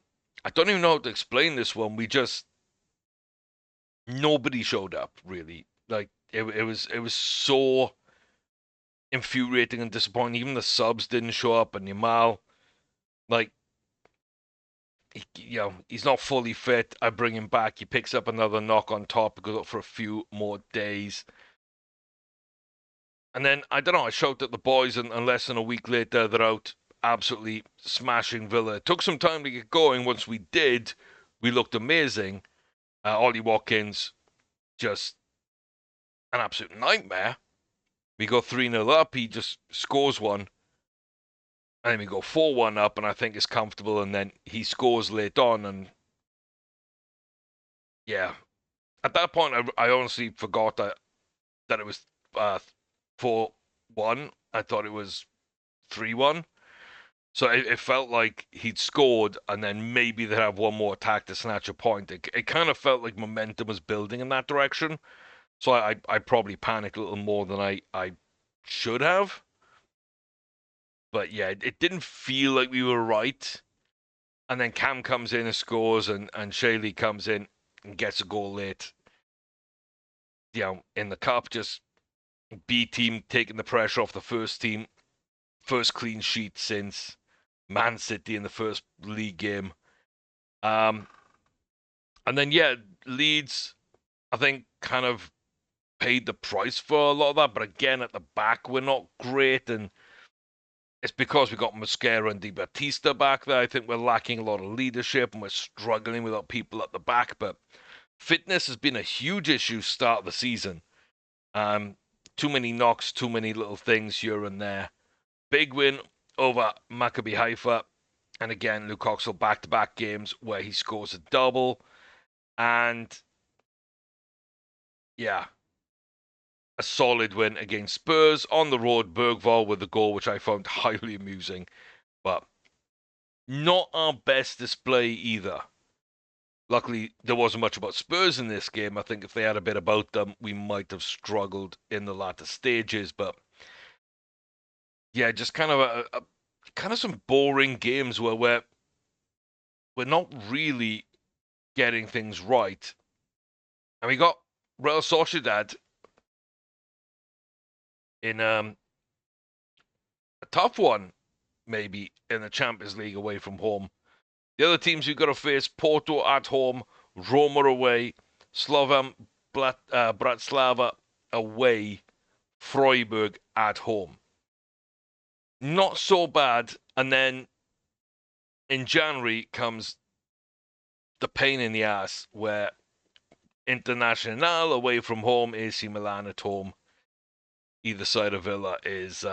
don't even know how to explain this one. Nobody showed up really. Like it was so infuriating and disappointing. Even the subs didn't show up, and Yamal, like, he's not fully fit. I bring him back. He picks up another knock on top. Goes up for a few more days. And then, I don't know, I shouted at the boys, and less than a week later, they're out absolutely smashing Villa. It took some time to get going. Once we did, we looked amazing. Ollie Watkins, just an absolute nightmare. We go 3-0 up, he just scores one. And then we go 4-1 up, and I think it's comfortable, and then he scores late on, and yeah. At that point, I honestly forgot that it was 4-1. I thought it was 3-1. So it felt like he'd scored, and then maybe they'd have one more attack to snatch a point. It kind of felt like momentum was building in that direction. So I probably panicked a little more than I should have. But yeah, it didn't feel like we were right. And then Cam comes in and scores, and Shaley comes in and gets a goal late. In the cup, just B team taking the pressure off the first team. First clean sheet since Man City in the first league game. And then, Leeds, I think, kind of paid the price for a lot of that. But again, at the back, we're not great, and it's because we got Mosquera and Di Battista back there. I think we're lacking a lot of leadership, and we're struggling without people at the back. But fitness has been a huge issue start of the season. Too many knocks, too many little things here and there. Big win over Maccabi Haifa. And again, Luke Oxel back-to-back games where he scores a double. And yeah, a solid win against Spurs on the road. Bergvall with the goal, which I found highly amusing. But not our best display either. Luckily, there wasn't much about Spurs in this game. I think if they had a bit about them, we might have struggled in the latter stages. But yeah, just kind of kind of some boring games where we're not really getting things right. And we got Real Sociedad in a tough one, maybe, in the Champions League away from home. The other teams we've got to face: Porto at home, Roma away, Slovan Bratislava away, Freiburg at home. Not so bad. And then in January comes the pain in the ass where Internazionale away from home, AC Milan at home. Either side of Villa is,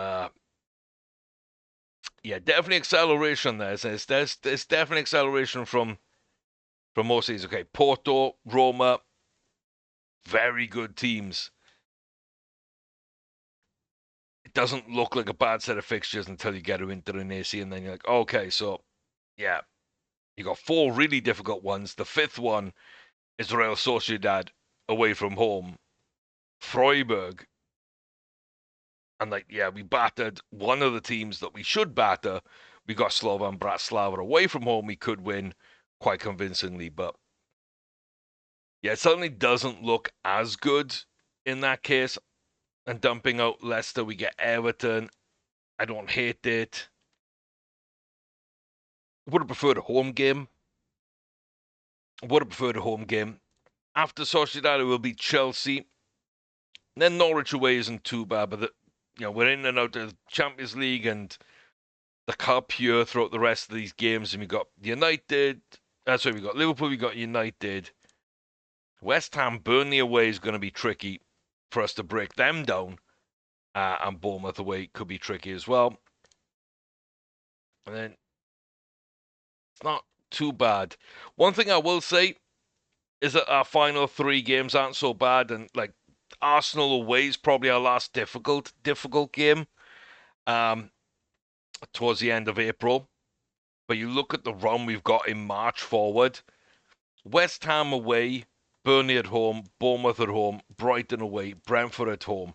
definitely acceleration there. There's definitely acceleration from most of these. Okay, Porto, Roma, very good teams. It doesn't look like a bad set of fixtures until you get to Inter and AC, and then you're like, okay, so yeah, you got 4 really difficult ones. The 5th one is Real Sociedad away from home, Freiburg. And we battered one of the teams that we should batter. We got Slovan Bratislava away from home. We could win quite convincingly, but yeah, it certainly doesn't look as good in that case. And dumping out Leicester, we get Everton. I don't hate it. Would have preferred a home game. After Sociedad, it will be Chelsea. Then Norwich away isn't too bad, but we're in and out of the Champions League and the cup here throughout the rest of these games, and we got United. We got Liverpool, we got United. West Ham, Burnley away is going to be tricky for us to break them down, and Bournemouth away could be tricky as well. And then it's not too bad. One thing I will say is that our final 3 games aren't so bad, and Arsenal away is probably our last difficult game. Towards the end of April. But you look at the run we've got in March forward. West Ham away, Burnley at home, Bournemouth at home, Brighton away, Brentford at home.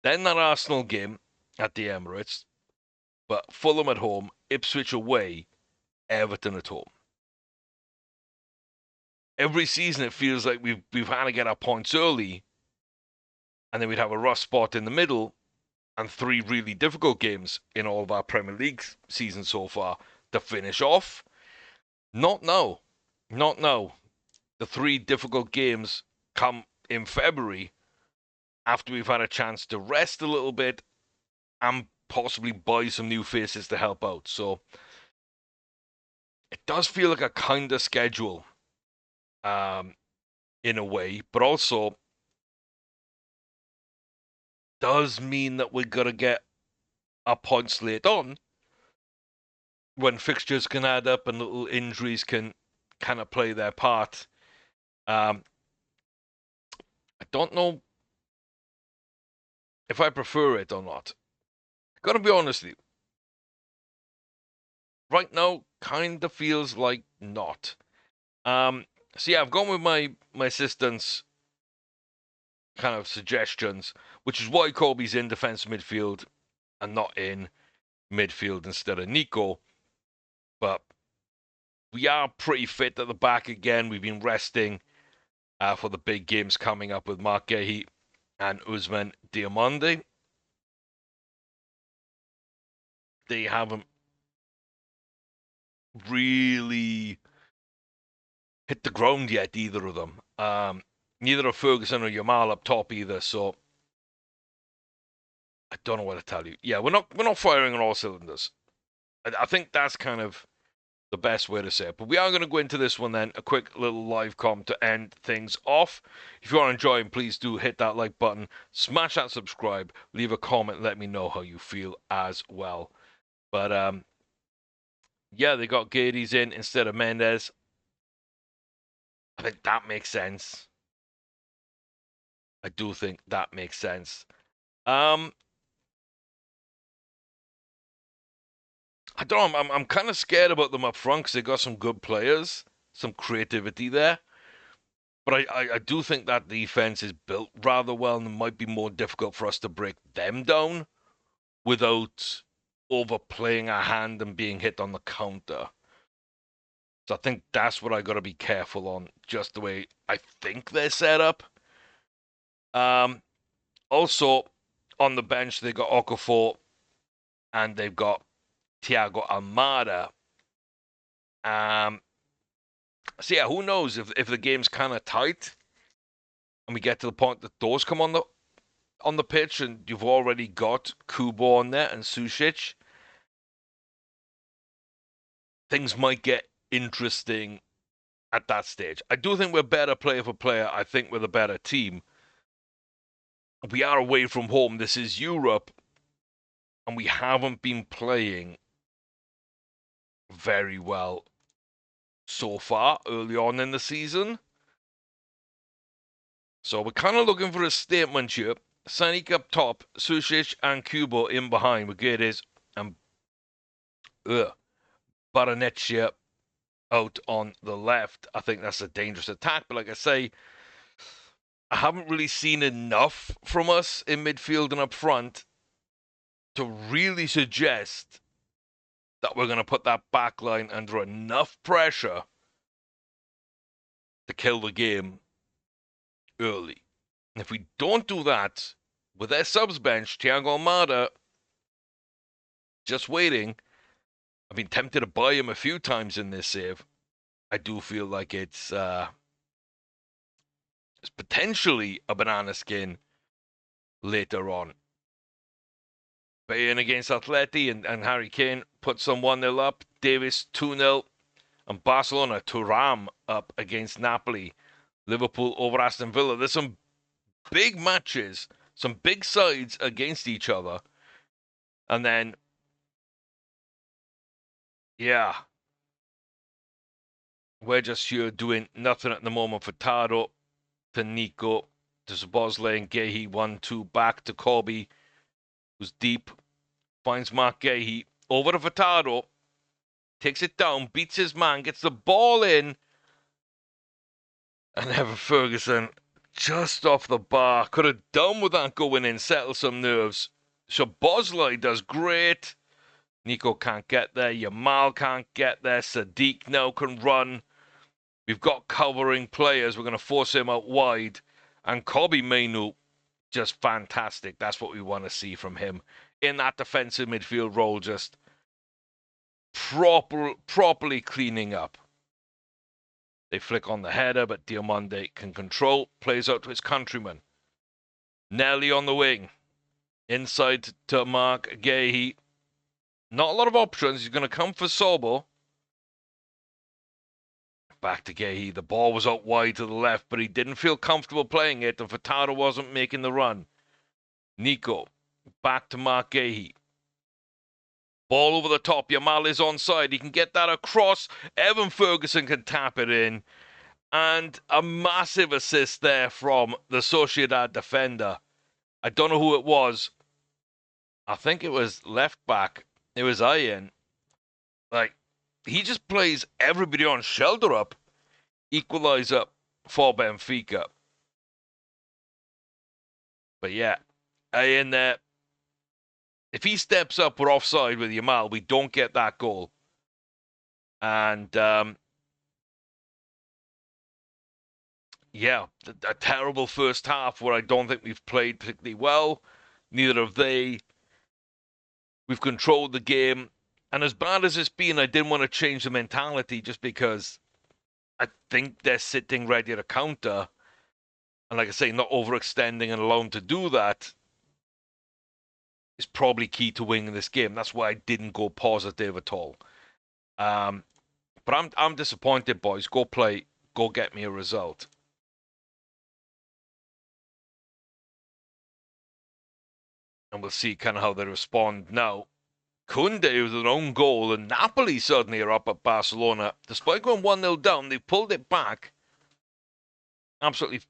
Then that Arsenal game at the Emirates. But Fulham at home, Ipswich away, Everton at home. Every season it feels like we've had to get our points early, and then we'd have a rough spot in the middle, and 3 really difficult games in all of our Premier League seasons so far to finish off. Not now. The 3 difficult games come in February after we've had a chance to rest a little bit and possibly buy some new faces to help out. So it does feel like a kind of schedule in a way, but also does mean that we're going to get our points late on when fixtures can add up and little injuries can kind of play their part. I don't know if I prefer it or not. Gotta be honest with you. Right now, kind of feels like not. So yeah, I've gone with my assistant's kind of suggestions, which is why Colby's in defensive midfield and not in midfield instead of Nico. But we are pretty fit at the back again. We've been resting for the big games coming up with Mark Gahey and Usman Diomande. They haven't really hit the ground yet, either of them. neither of Ferguson or Yamal up top either. So I don't know what to tell you. Yeah, we're not firing on all cylinders. I think that's kind of the best way to say it. But we are going to go into this one then, a quick little live com to end things off. If you are enjoying, please do hit that like button, smash that subscribe, leave a comment, let me know how you feel as well. But yeah, they got Gades in instead of Mendes. I think that makes sense. I do think that makes sense. I don't know. I'm kind of scared about them up front because they got some good players, some creativity there. But I do think that defense is built rather well, and it might be more difficult for us to break them down without overplaying our hand and being hit on the counter. So I think that's what I got to be careful on, just the way I think they're set up. Also, on the bench, they got Okafor and they've got Thiago Almada. So yeah, who knows if the game's kind of tight and we get to the point that those come on the pitch and you've already got Kubo on there and Sušić, things might get interesting at that stage. I do think we're better player for player. I think we're the better team. We are away from home. This is Europe, and we haven't been playing very well so far early on in the season. So we're kind of looking for a statement here. Sanik up top, Sušić and Kubo in behind with Guedes and Baraneccia out on the left. I think that's a dangerous attack, but like I say, I haven't really seen enough from us in midfield and up front to really suggest that we're going to put that back line under enough pressure to kill the game early. And if we don't do that, with their subs bench, Thiago Almada just waiting, I've been tempted to buy him a few times in this save. I do feel like it's potentially a banana skin later on. Bayern against Atleti and Harry Kane puts them 1-0 up. Davis 2-0. And Barcelona, Thuram up against Napoli. Liverpool over Aston Villa. There's some big matches, some big sides against each other. And then, yeah, we're just here doing nothing at the moment. For Taro, to Nico, to Szoboszlai and Gehi, 1-2 back to Kobe, who's deep, finds Mark Gehi, over to Furtado, takes it down, beats his man, gets the ball in, and Evan Ferguson just off the bar. Could have done with that going in, settle some nerves. Szoboszlai does great. Nico can't get there. Yamal can't get there. Sadiq now can run. We've got covering players. We're going to force him out wide. And Kobe Mainu, just fantastic. That's what we want to see from him in that defensive midfield role, just properly cleaning up. They flick on the header, but Diomande can control. Plays out to his countryman. Nelly on the wing. Inside to Mark Gehi. Not a lot of options. He's going to come for Sobo. Back to Gehi. The ball was out wide to the left, but he didn't feel comfortable playing it, and Furtado wasn't making the run. Nico. Back to Mark Gehi. Ball over the top. Yamal is onside. He can get that across. Evan Ferguson can tap it in. And a massive assist there from the Sociedad defender. I don't know who it was. I think it was left back. It was Ian. Like, he just plays everybody on shoulder up. Equalizer for Benfica. But yeah, Ian there. If he steps up, we're offside with Yamal. We don't get that goal. And, yeah, a terrible first half where I don't think we've played particularly well. Neither have they. We've controlled the game. And as bad as it's been, I didn't want to change the mentality just because I think they're sitting ready to counter. And like I say, not overextending and allowing to do that is probably key to winning this game. That's why I didn't go positive at all. But I'm disappointed, boys. Go play. Go get me a result. And we'll see kind of how they respond. Now, Koundé with an own goal, and Napoli suddenly are up at Barcelona. Despite going 1-0 down, they pulled it back. Absolutely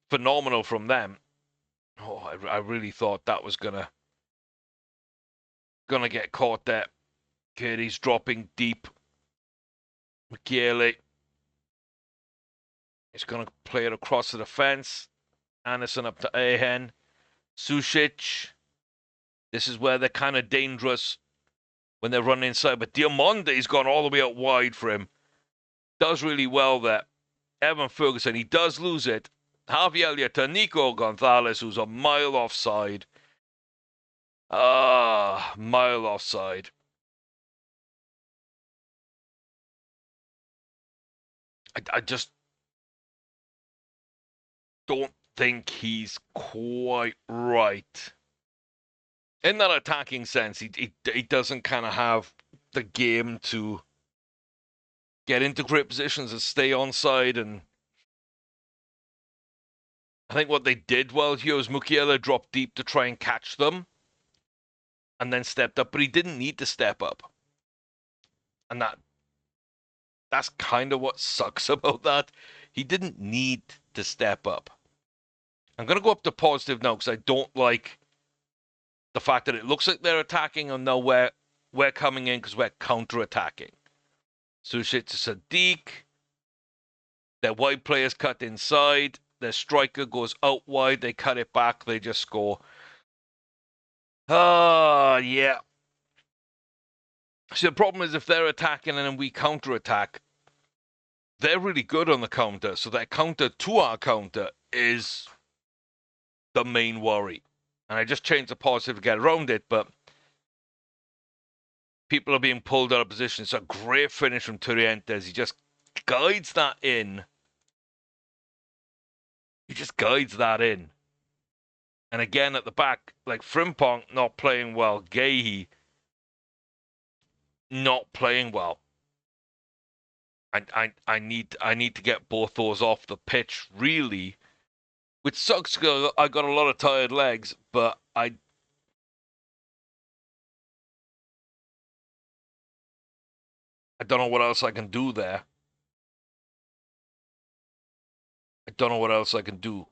phenomenal from them. Oh, I really thought that was gonna get caught there. He's dropping deep. Michele is gonna play it across the defense. Anderson up to Ahen. Sušić. This is where they're kind of dangerous when they're running inside. But Diamonde's gone all the way out wide for him. Does really well there. Evan Ferguson, he does lose it. Javi Elliott to Nico Gonzalez, who's a mile offside. Mile offside. I just don't think he's quite right. In that attacking sense, he doesn't kind of have the game to get into great positions and stay onside. And I think what they did well here was Mukiele dropped deep to try and catch them and then stepped up, but he didn't need to step up. And that's kind of what sucks about that. He didn't need to step up. I'm going to go up to positive now because I don't like the fact that it looks like they're attacking and now we're coming in because we're counter-attacking. Sušić to Sadiq. Their wide players cut inside. Their striker goes out wide. They cut it back. They just score. Yeah. See, the problem is if they're attacking and then we counter-attack, they're really good on the counter. So that counter to our counter is the main worry. And I just changed the positive to get around it, but people are being pulled out of position. It's a great finish from Turientes. He just guides that in. He just guides that in. And again, at the back, like Frimpong not playing well. Gehi not playing well. I need to get both those off the pitch, really. Which sucks because I got a lot of tired legs, but I don't know what else I can do there. I don't know what else I can do.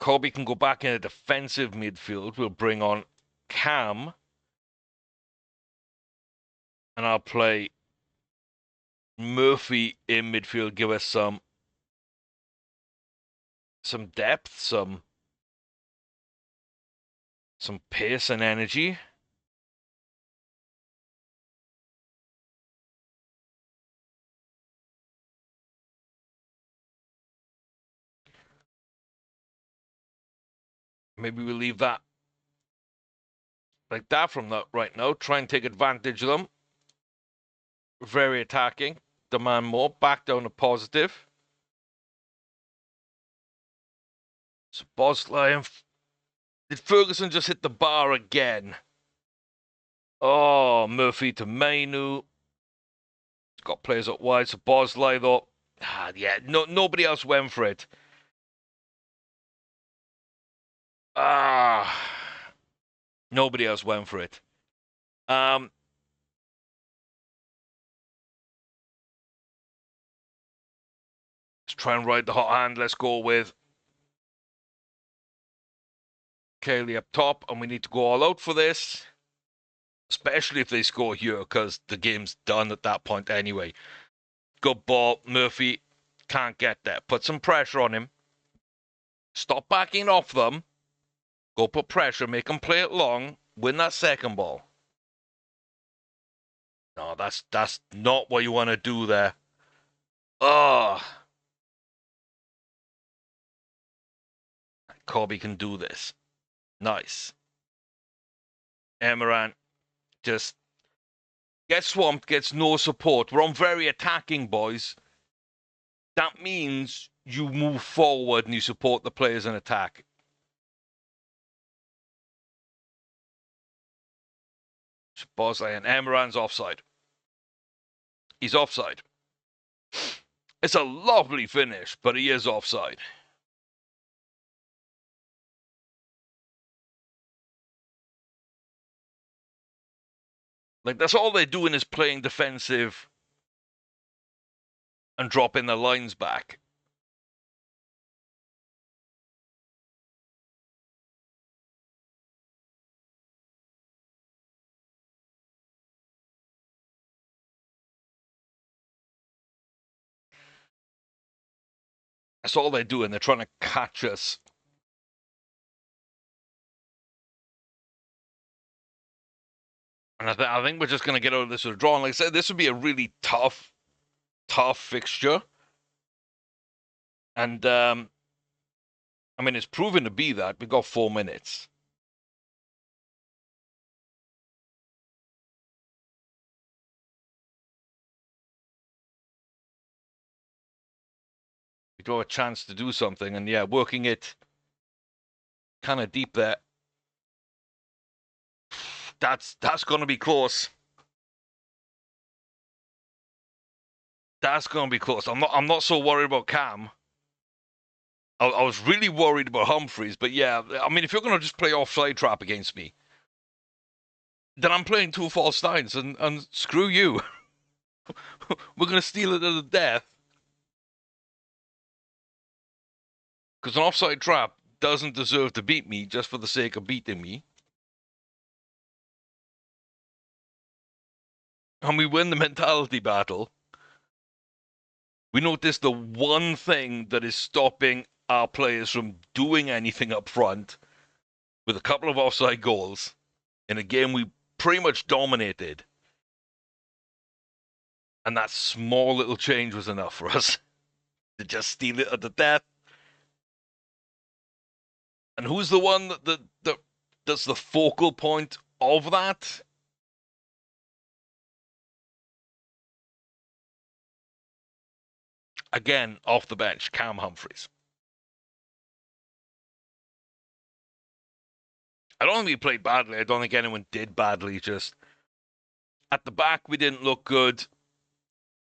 Kobe can go back in a defensive midfield. We'll bring on Cam. And I'll play Murphy in midfield. Give us some depth, some pace and energy. Maybe we leave that like that from that right now. Try and take advantage of them. Very attacking. Demand more. Back down to positive. So Bosley. Did Ferguson just hit the bar again? Oh, Murphy to Mainu. Got players up wide. So Bosley though. Yeah, nobody else went for it. Nobody else went for it. Let's try and ride the hot hand. Let's go with Kaylee up top, and we need to go all out for this. Especially if they score here, because the game's done at that point anyway. Good ball. Murphy can't get there. Put some pressure on him. Stop backing off them. Go put pressure. Make them play it long. Win that second ball. No, that's not what you want to do there. Kobe can do this. Nice. Emirant just gets swamped, gets no support. We're on very attacking, boys. That means you move forward and you support the players in attack. Bosley and Emran's offside. He's offside. It's a lovely finish, but he is offside. Like, that's all they're doing is playing defensive and dropping the lines back. That's all they're doing. They're trying to catch us. And I think we're just going to get out of this with a draw. And like I said, this would be a really tough fixture. And, I mean, it's proven to be that. We've got 4 minutes. We got a chance to do something. And, yeah, working it kind of deep there. That's going to be close. That's going to be close. I'm not so worried about Cam. I was really worried about Humphreys, but yeah, I mean, if you're going to just play offside trap against me, then I'm playing 2 false nines, and screw you. We're going to steal it to the death. Because an offside trap doesn't deserve to beat me just for the sake of beating me. And we win the mentality battle. We notice the one thing that is stopping our players from doing anything up front with a couple of offside goals in a game we pretty much dominated. And that small little change was enough for us to just steal it at the death. And who's the one that's the focal point of that? Again, off the bench, Cam Humphreys. I don't think we played badly. I don't think anyone did badly. Just at the back, we didn't look good.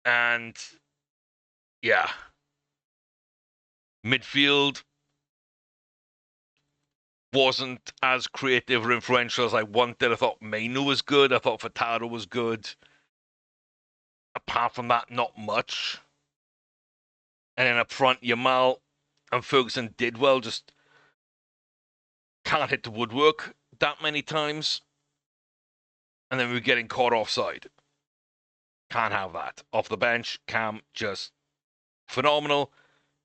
And yeah, midfield wasn't as creative or influential as I wanted. I thought Mainu was good. I thought Furtado was good. Apart from that, not much. And then up front, Yamal and Ferguson did well. Just can't hit the woodwork that many times. And then we were getting caught offside. Can't have that. Off the bench, Cam just phenomenal.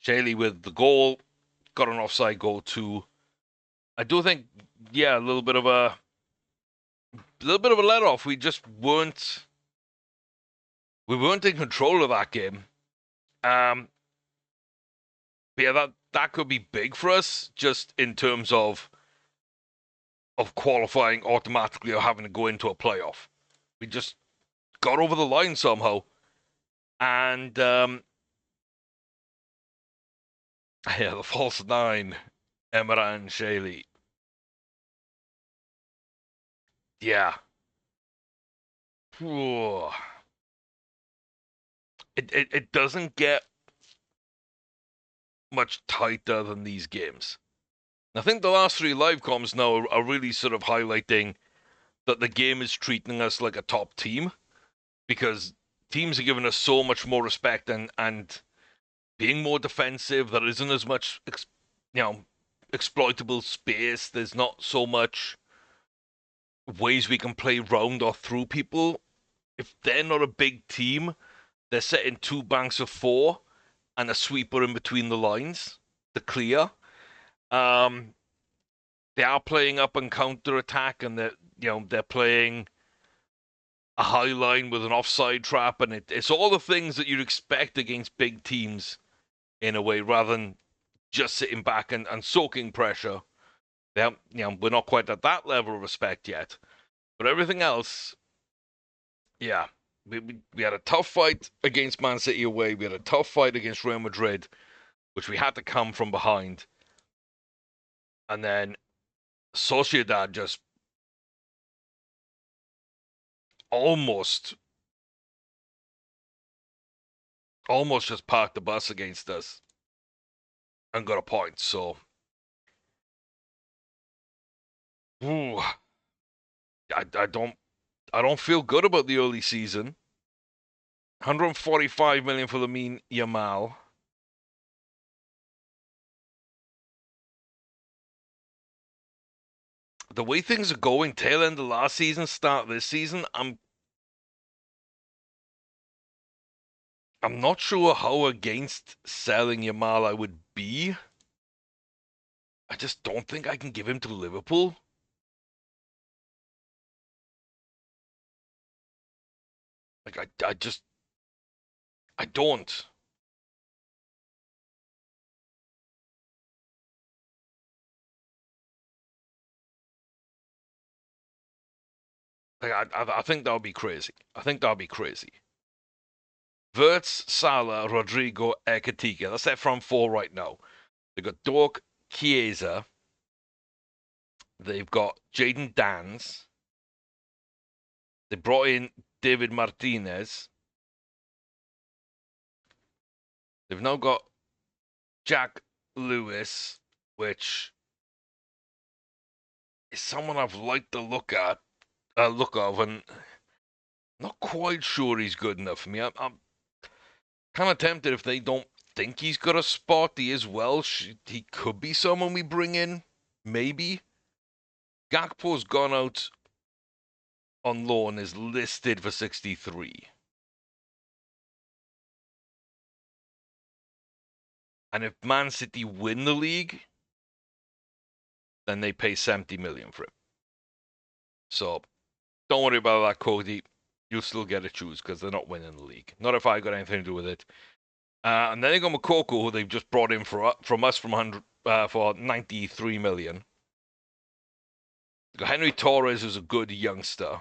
Shaley with the goal. Got an offside goal too. I do think, yeah, a little bit of a let off. We just weren't in control of that game. But yeah, that could be big for us, just in terms of qualifying automatically or having to go into a playoff. We just got over the line somehow. And yeah, the false 9, Emran Shaley. Yeah. It doesn't get much tighter than these games. I think the last 3 live comms now are really sort of highlighting that the game is treating us like a top team, because teams are giving us so much more respect and being more defensive. There isn't as much, exploitable space. There's not so much ways we can play round or through people. If they're not a big team, they're setting 2 banks of 4 and a sweeper in between the lines to clear. They are playing up and counter attack, and they're playing a high line with an offside trap, and it's all the things that you'd expect against big teams in a way, rather than just sitting back and soaking pressure. We're not quite at that level of respect yet, but everything else, yeah, we had a tough fight against Man City away. We had a tough fight against Real Madrid, which we had to come from behind. And then Sociedad just almost just parked the bus against us and got a point. So, ooh, I don't feel good about the early season. 145 million for Lamine Yamal. The way things are going, tail end of last season, start this season, I'm not sure how against selling Yamal I would be. I just don't think I can give him to Liverpool. Like I don't. Like I think that would be crazy. I think that would be crazy. Wirtz, Salah, Rodrigo, Ekatike. That's their front four right now. They've got Dork, Chiesa. They've got Jaden Dans. They brought in David Martinez. They've now got Jack Lewis, which is someone I've liked the look of, and not quite sure he's good enough for me. I'm kind of tempted if they don't think he's got a spot. He is Welsh. He could be someone we bring in, maybe. Gakpo's gone out on loan, is listed for 63. And if Man City win the league, then they pay 70 million for him. So don't worry about that, Cody. You'll still get to choose because they're not winning the league. Not if I got anything to do with it. And then they got Moukoko, who they've just brought in from us for 93 million. They got Henry Torres, who's a good youngster.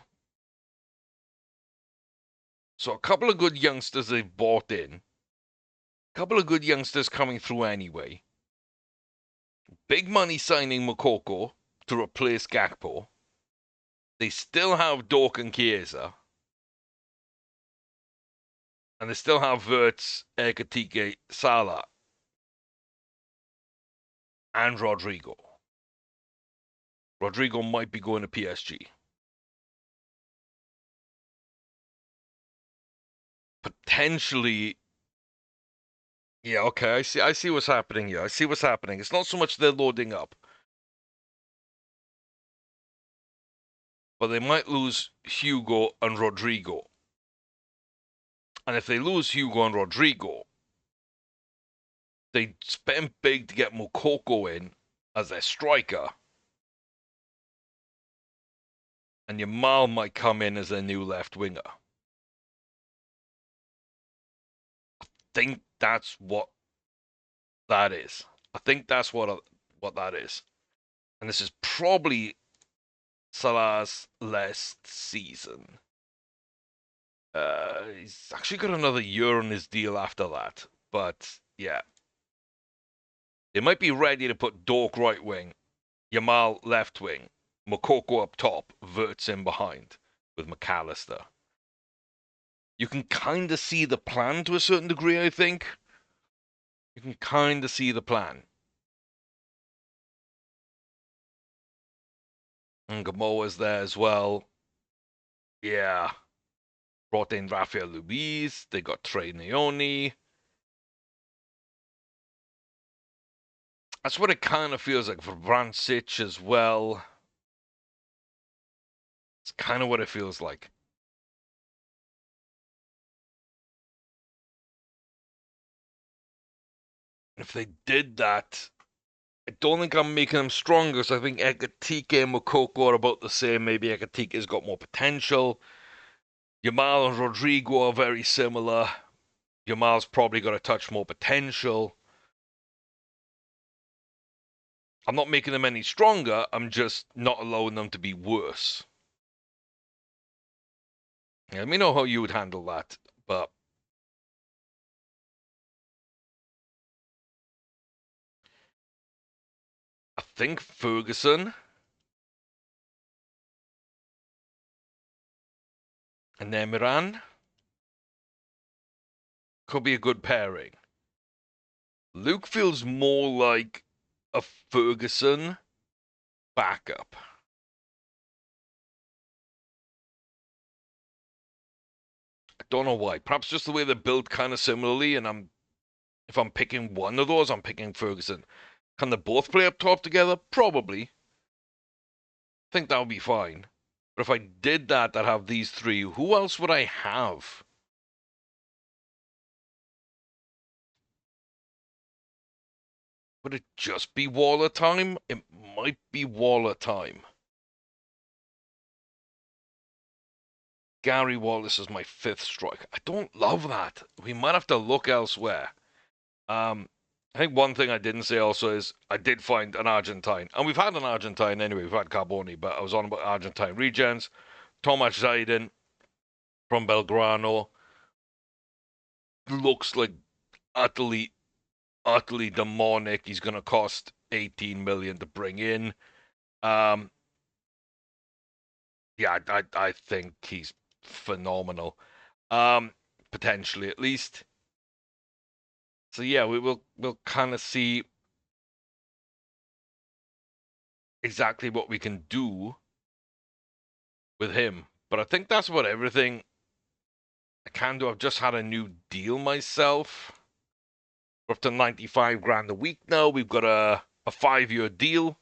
So a couple of good youngsters they've bought in. A couple of good youngsters coming through anyway. Big money signing Moukoko to replace Gakpo. They still have Dork and Chiesa. And they still have Wirtz, Ekatike, Salah, and Rodrigo. Rodrigo might be going to PSG. Potentially. Yeah, okay, I see what's happening here. I see what's happening. It's not so much they're loading up. But they might lose Hugo and Rodrigo. And if they lose Hugo and Rodrigo, they spend big to get Moukoko in as their striker. And Yamal might come in as their new left winger. I think that's what that is. I think that's what that is. And this is probably Salah's last season. He's actually got another year on his deal after that. But yeah. They might be ready to put Dork right wing, Yamal left wing, Moukoko up top, Wirtz in behind with McAllister. You can kind of see the plan to a certain degree, I think. You can kind of see the plan. And Gamoa's there as well. Yeah. Brought in Rafael Luiz. They got Trey Neone. That's what it kind of feels like for Vrancic as well. It's kind of what it feels like. If they did that, I don't think I'm making them stronger. So I think Ekatike and Moukoko are about the same. Maybe Ekatike's got more potential. Yamal and Rodrigo are very similar. Yamal's probably got a touch more potential. I'm not making them any stronger. I'm just not allowing them to be worse. Yeah, let me know how you would handle that. But I think Ferguson and Emiran could be a good pairing. Luke feels more like a Ferguson backup. I don't know why. Perhaps just the way they're built kind of similarly, and if I'm picking one of those, I'm picking Ferguson. Can they both play up top together? Probably. I think that would be fine. But if I did that, I'd have these three. Who else would I have? Would it just be Waller time? It might be Waller time. Gary Wallace is my fifth striker. I don't love that. We might have to look elsewhere. I think one thing I didn't say also is I did find an Argentine, and we've had an Argentine anyway. We've had Carboni, but I was on about Argentine regions. Tomas Zayden from Belgrano looks like utterly, utterly demonic. He's going to cost 18 million to bring in. Um, yeah, I think he's phenomenal. Potentially at least. So yeah, we'll kind of see exactly what we can do with him. But I think that's about everything I can do. I've just had a new deal myself. We're up to 95 grand a week now. We've got a 5-year deal.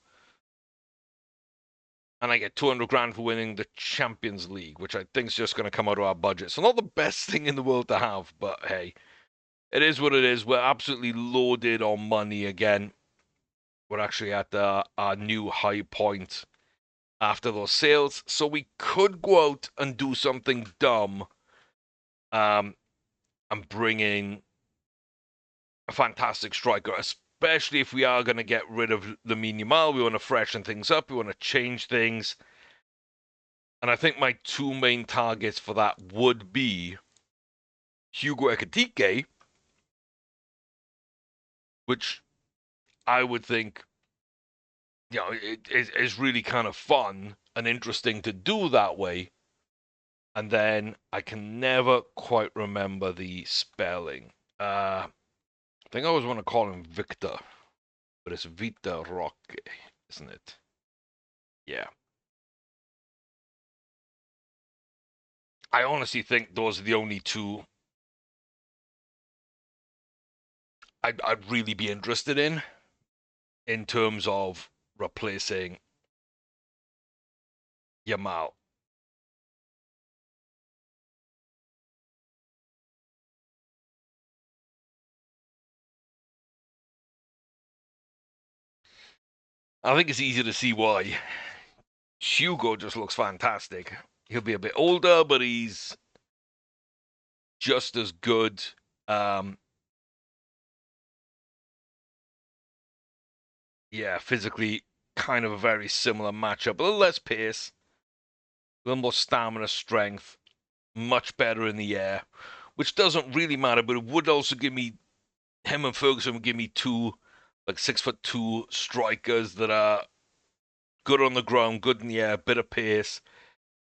And I get 200 grand for winning the Champions League, which I think is just going to come out of our budget. So not the best thing in the world to have, but hey, it is what it is. We're absolutely loaded on money again. We're actually at our new high point after those sales. So we could go out and do something dumb and bring in a fantastic striker, especially if we are going to get rid of Lamine Yamal. We want to freshen things up. We want to change things. And I think my two main targets for that would be Hugo Ekitike, which I would think, it is really kind of fun and interesting to do that way. And then I can never quite remember the spelling. I think I always want to call him Victor, but it's Vita Roque, isn't it? Yeah. I honestly think those are the only two I'd really be interested in terms of replacing Yamal. I think it's easy to see why. Hugo just looks fantastic. He'll be a bit older, but he's just as good. Yeah, physically kind of a very similar matchup. A little less pace, a little more stamina, strength, much better in the air, which doesn't really matter, but it would also give me him and Ferguson would give me two like 6'2" strikers that are good on the ground, good in the air, bit of pace,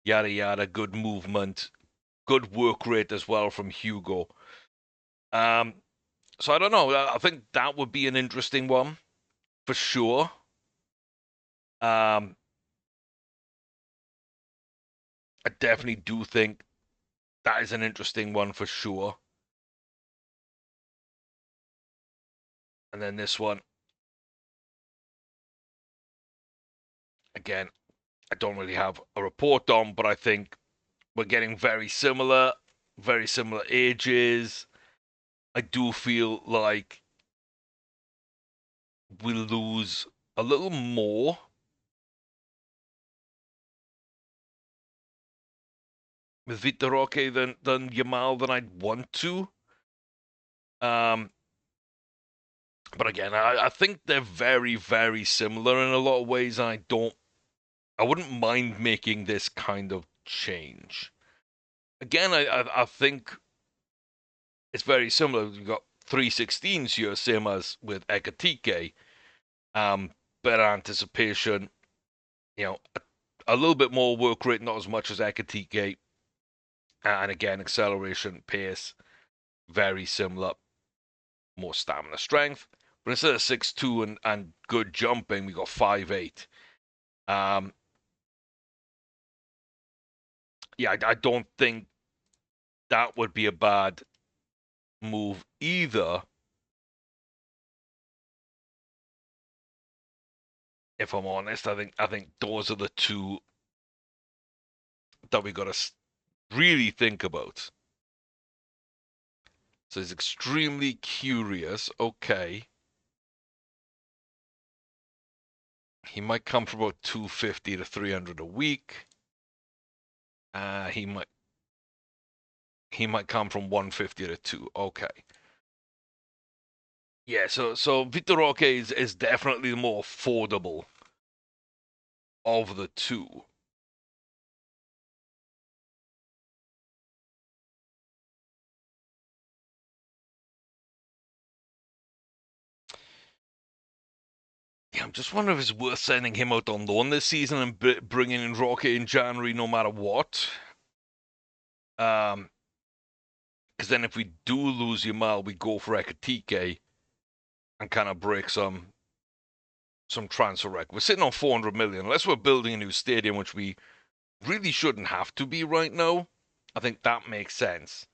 yada yada, good movement, good work rate as well from Hugo. So I don't know. I think that would be an interesting one for sure. I definitely do think that is an interesting one for sure. And then this one, again, I don't really have a report on, but I think we're getting very similar ages. I do feel like we lose a little more with Vitor Roque than Yamal than I'd want to. Um, but again, I think they're very, very similar in a lot of ways. I wouldn't mind making this kind of change. again, I think it's very similar. We've got 316s here, same as with Ekatike. Better anticipation, a little bit more work rate, not as much as Ekatike. And again, acceleration, pace, very similar. More stamina, strength. But instead of 6'2" and good jumping, we got 5'8". Yeah, I don't think that would be a bad move either. If I'm honest, I think those are the two that we got to really think about. So he's extremely curious. Okay, he might come from about 250 to 300 a week. He might come from 150 to 2. Okay. Yeah, so Vitor Roque is definitely the more affordable of the two. Yeah, I'm just wondering if it's worth sending him out on loan this season and bringing in Roque in January no matter what. Because then if we do lose Yamal, we go for Ekatike and kind of break some transfer record. We're sitting on 400 million. Unless we're building a new stadium, which we really shouldn't have to be right now. I think that makes sense.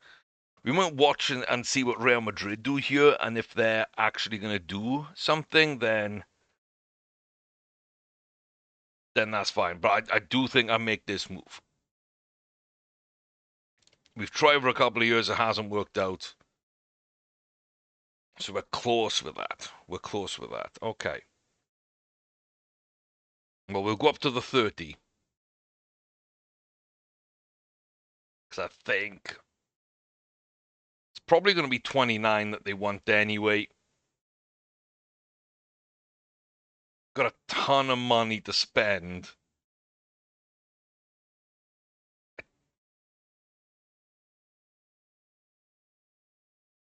We might watch and see what Real Madrid do here, and if they're actually going to do something, then that's fine. But I do think I make this move. We've tried for a couple of years, it hasn't worked out. So we're close with that. We're close with that. Okay. Well, we'll go up to the 30. Because I think it's probably going to be 29 that they want anyway. Got a ton of money to spend.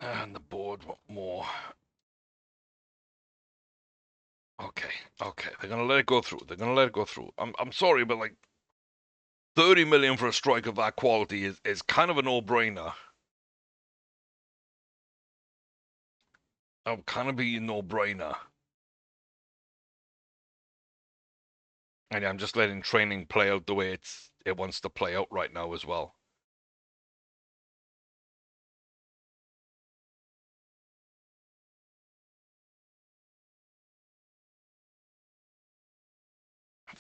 And the board want more. Okay, okay. They're gonna let it go through. They're gonna let it go through. I'm sorry, but like 30 million for a strike of that quality is kind of a no-brainer. It'll kind of be a no-brainer. And I'm just letting training play out the way it wants to play out right now as well.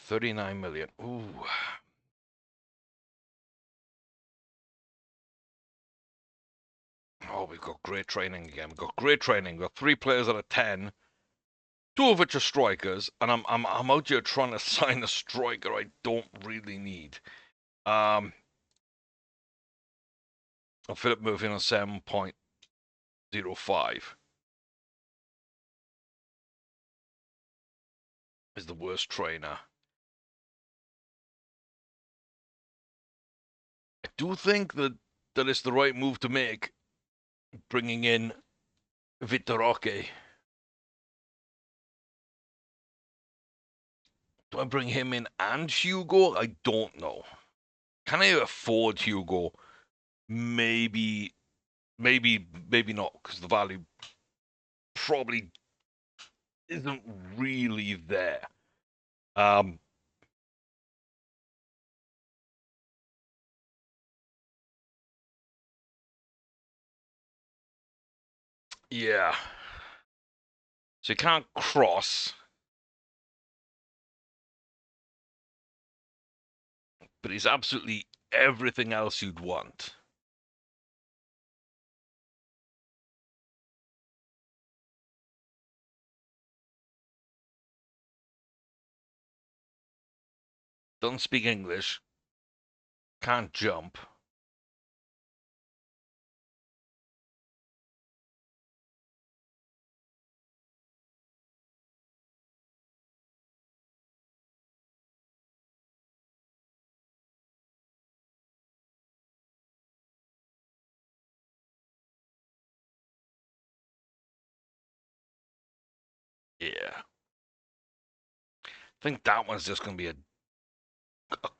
$39 million. Ooh. Oh, we've got great training again. We've got great training. We've got 3 players out of 10, 2 of which are strikers, and I'm out here trying to sign a striker I don't really need. Philip Murphy on 7.05 is the worst trainer. I do think that it's the right move to make, bringing in Vitor Roque. Do I bring him in and Hugo? I don't know. Can I afford Hugo? Maybe not, because the value probably isn't really there. Yeah. So you can't cross, but he's absolutely everything else you'd want. Doesn't speak English, can't jump. Yeah. I think that one's just going to be a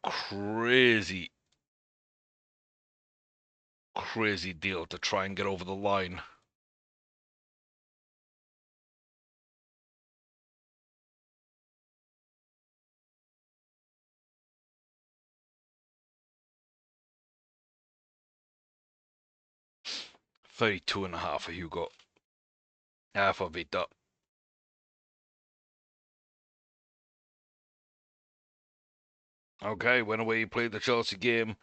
crazy, crazy deal to try and get over the line. $32.5 for Hugo. For Vita. Okay, went away, played the Chelsea game.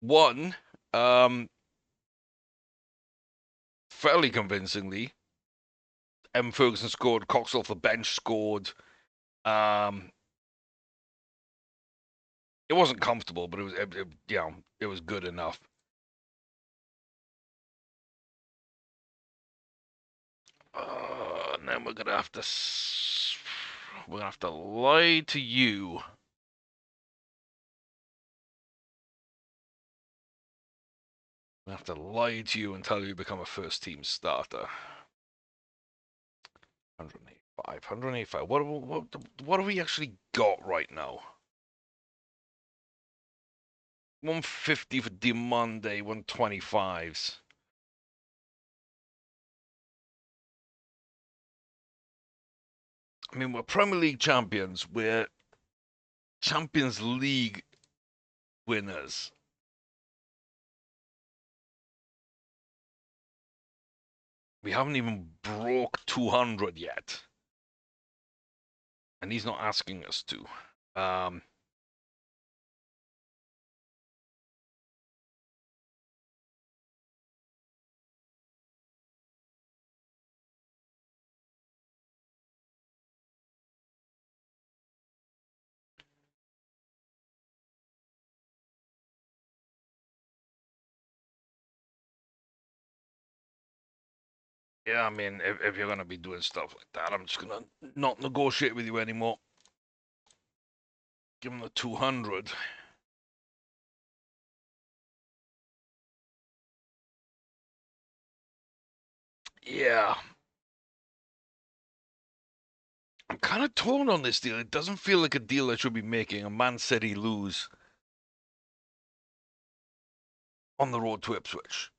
Won. Fairly convincingly. Ferguson scored. Cox off the bench scored. It wasn't comfortable, but it was good enough. And then we're gonna have to lie to you. I have to lie to you until you become a first team starter. 185. What have we actually got right now? 150 for Monday, 125s. I mean, we're Premier League champions. We're Champions League winners. We haven't even broke 200 yet. And he's not asking us to. Yeah, I mean, if you're going to be doing stuff like that, I'm just going to not negotiate with you anymore. Give him the 200. Yeah. I'm kind of torn on this deal. It doesn't feel like a deal I should be making. A Man City lose on the road to Ipswich.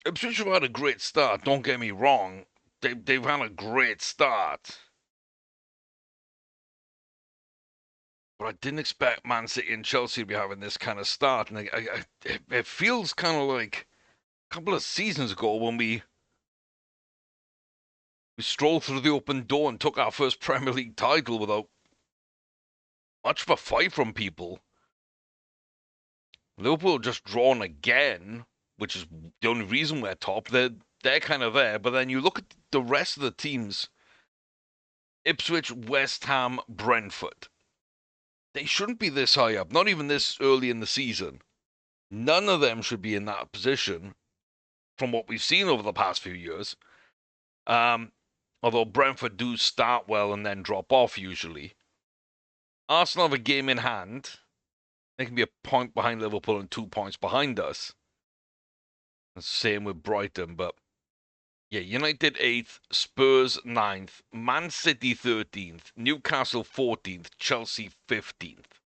Ipswich have had a great start, don't get me wrong. They've had a great start. But I didn't expect Man City and Chelsea to be having this kind of start. And it feels kind of like a couple of seasons ago when we strolled through the open door and took our first Premier League title without much of a fight from people. Liverpool just drawn again, which is the only reason we're top. They're kind of there. But then you look at the rest of the teams: Ipswich, West Ham, Brentford. They shouldn't be this high up, not even this early in the season. None of them should be in that position from what we've seen over the past few years. Although Brentford do start well and then drop off usually. Arsenal have a game in hand. They can be a point behind Liverpool and 2 points behind us. Same with Brighton, but yeah, United 8th, Spurs 9th, Man City 13th, Newcastle 14th, Chelsea 15th.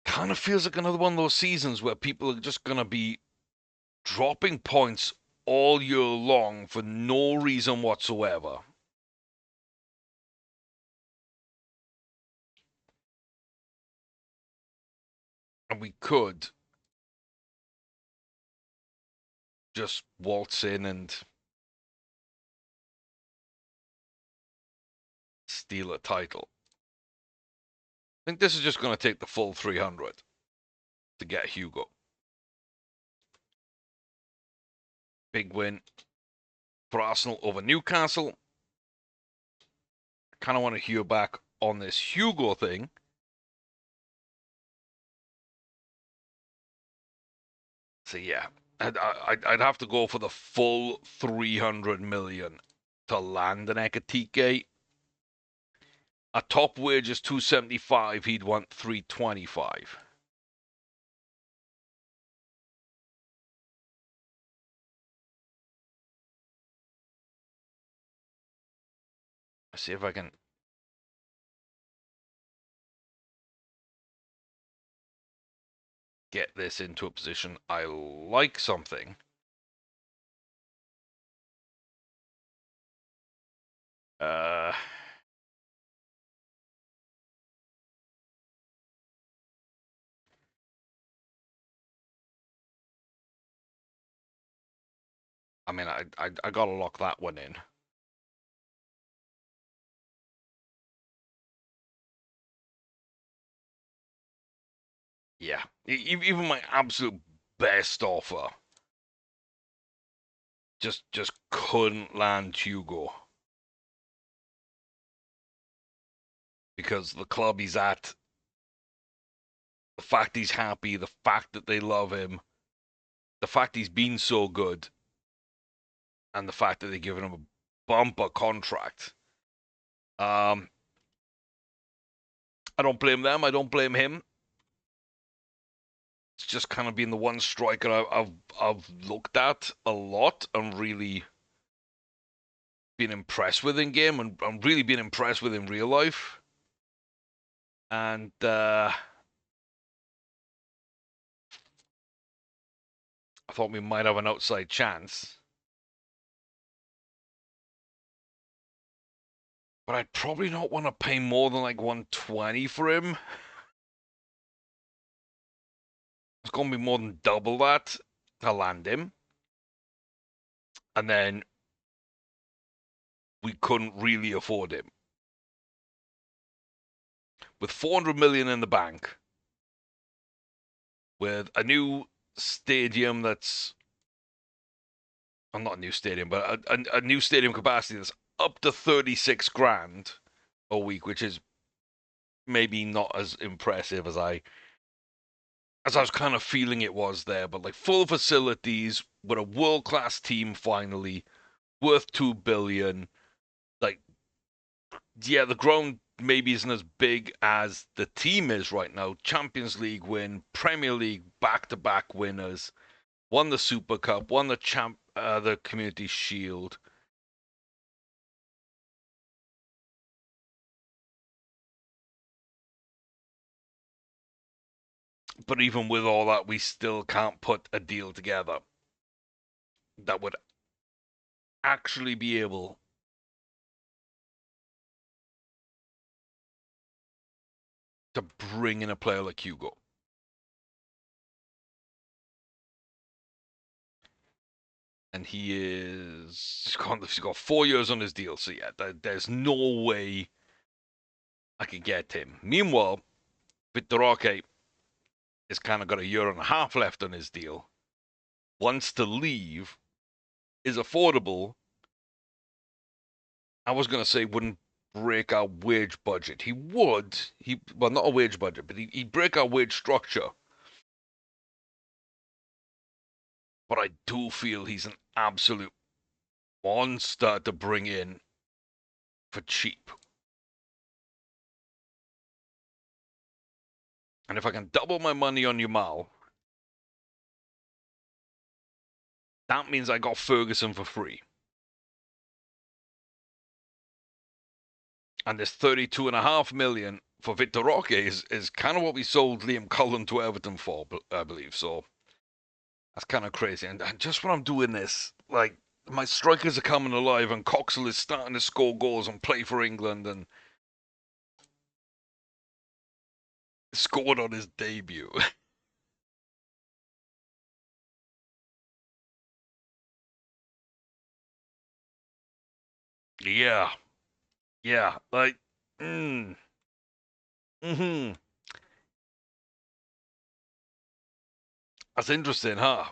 Kind of feels like another one of those seasons where people are just going to be dropping points all year long for no reason whatsoever. And we could just waltz in and steal a title. I think this is just going to take the full 300 to get Hugo. Big win for Arsenal over Newcastle. I kind of want to hear back on this Hugo thing. So yeah, I'd have to go for the full 300 million to land an Ekatike. A top wage is 275. He'd want 325. Let's see if I can get this into a position I like something. I mean, I gotta lock that one in. Yeah, even my absolute best offer just couldn't land Hugo because the club he's at, the fact he's happy, the fact that they love him, the fact he's been so good, and the fact that they're giving him a bumper contract. I don't blame them. I don't blame him. It's just kind of been the one striker I've looked at a lot and really been impressed with in game and really been impressed with in real life. And I thought we might have an outside chance. But I'd probably not want to pay more than like 120 for him. It's going to be more than double that to land him. And then we couldn't really afford him. With 400 million in the bank, with a new stadium that's, well, not a new stadium, but a new stadium capacity that's up to 36 grand a week, which is maybe not as impressive as I was kind of feeling it was there, but like full facilities with a world-class team finally, worth 2 billion. Like, yeah, the ground maybe isn't as big as the team is right now. Champions League win, Premier League back-to-back winners, won the Super Cup, won the Community Shield. But even with all that, we still can't put a deal together that would actually be able to bring in a player like Hugo. And he's got 4 years on his deal, so yeah, there's no way I could get him. Meanwhile, Vitor has kind of got a year and a half left on his deal. Wants to leave, is affordable. I was going to say wouldn't break our wage budget. He would. Well, not a wage budget, but he'd break our wage structure. But I do feel he's an absolute monster to bring in for cheap. And if I can double my money on Yamal, that means I got Ferguson for free. And this 32.5 million for Vitor Roque is kind of what we sold Liam Cullen to Everton for, I believe. So that's kind of crazy. And just when I'm doing this, like, my strikers are coming alive and Coxell is starting to score goals and play for England and scored on his debut. Yeah. Yeah. Like, mm-hmm. That's interesting, huh?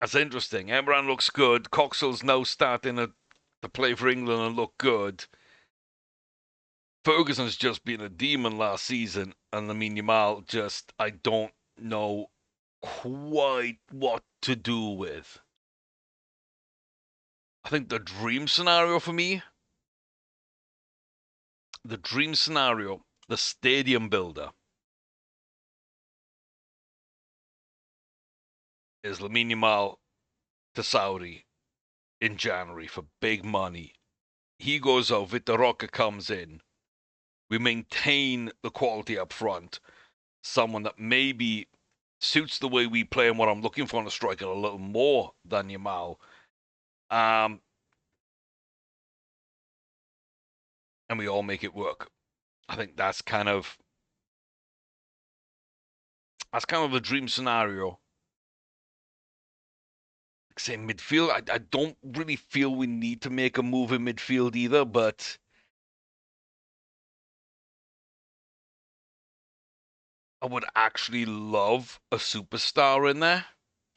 That's interesting. Emran looks good. Coxell's now starting to play for England and look good. Ferguson's just been a demon last season, and Lamine Yamal just, I don't know quite what to do with. I think the dream scenario for me, the stadium builder, is Lamine Yamal to Saudi in January for big money He goes out, Vitor Roque comes in. We maintain the quality up front. Someone that maybe suits the way we play and what I'm looking for in a striker a little more than Yamal. And we all make it work. I think that's kind of the dream scenario. Say midfield, I don't really feel we need to make a move in midfield either, but I would actually love a superstar in there,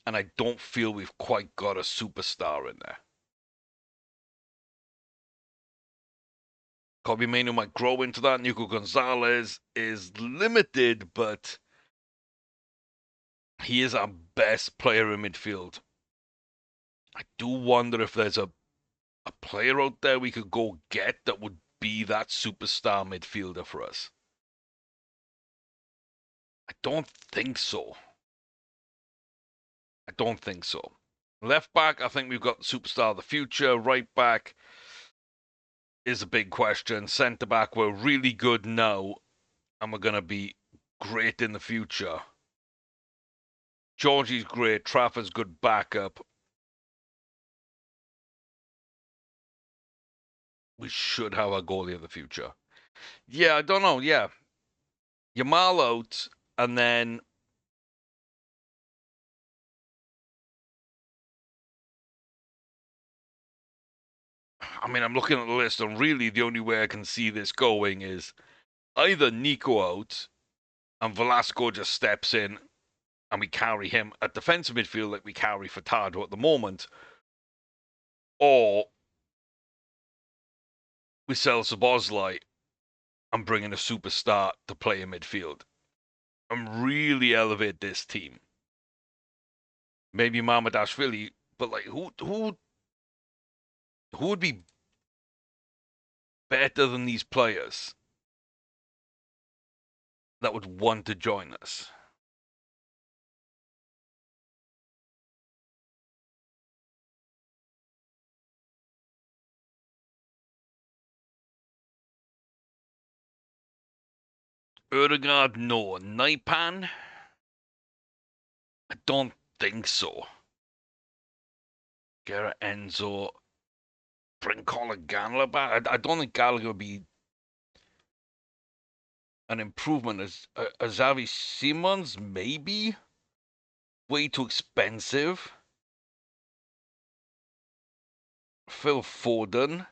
and I don't feel we've quite got a superstar in there. Kobe Manu might grow into that. Nico Gonzalez is limited, but he is our best player in midfield. I do wonder if there's a player out there we could go get that would be that superstar midfielder for us. I don't think so. Left back, I think we've got the superstar of the future. Right back is a big question. Centre back, we're really good now, and we're going to be great in the future. Georgie's great. Trafford's good backup. We should have a goalie of the future. Yeah, I don't know. Yeah. Yamal out, and then I mean, I'm looking at the list, and really the only way I can see this going is either Nico out and Velasco just steps in and we carry him at defensive midfield like we carry Furtado at the moment, or we sell Szoboszlai and bring in a superstar to play in midfield and really elevate this team. Maybe Mamadashvili, but like who would be better than these players that would want to join us? Ødegaard, no. Naipan? I don't think so. Garrett Enzo, bring Colin Gallagher back. I don't think Gallagher would be an improvement. As Xavi Simons, maybe? Way too expensive. Phil Foden.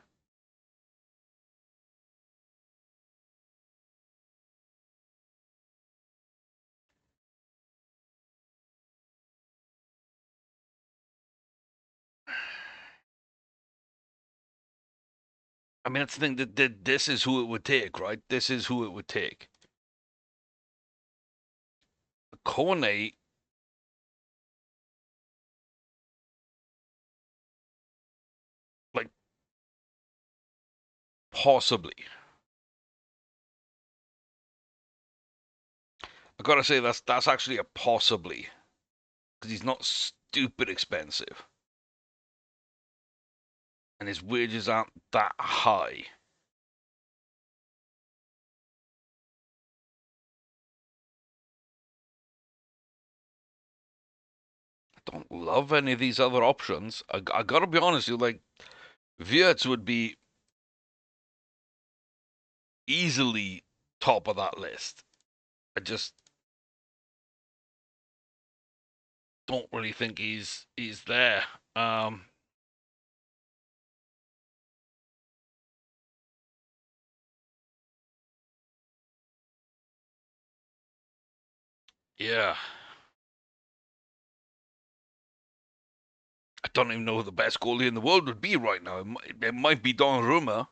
I mean, that's the thing. That this is who it would take, right? This is who it would take. Kone, like, possibly. I gotta say that's actually a possibly, because he's not stupid expensive, and his wages aren't that high. I don't love any of these other options. I gotta be honest, you like Wirtz would be easily top of that list. I just don't really think he's there. Yeah. I don't even know who the best goalie in the world would be right now. It might be Donnarumma.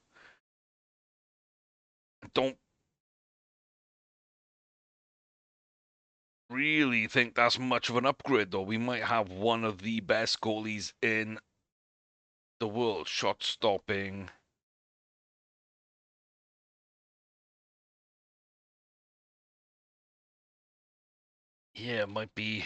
I don't really think that's much of an upgrade, though. We might have one of the best goalies in the world. Shot stopping. Yeah, it might be.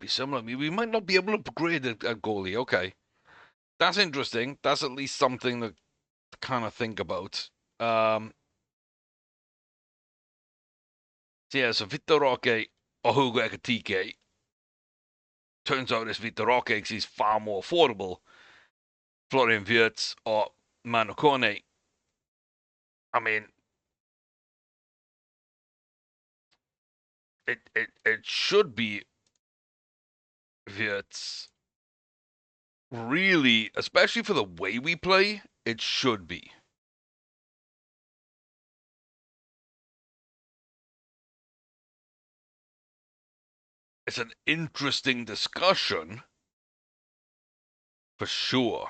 be similar. I mean, we might not be able to upgrade a goalie. Okay, that's interesting. That's at least something to kind of think about. So yeah, so Vitor Roque or Hugo Ekatike. Turns out it's Vitor Roque because he's far more affordable. Florian Wirtz or Manu Kone. I mean, it should be Wirtz. Really, especially for the way we play, it should be. It's an interesting discussion, for sure.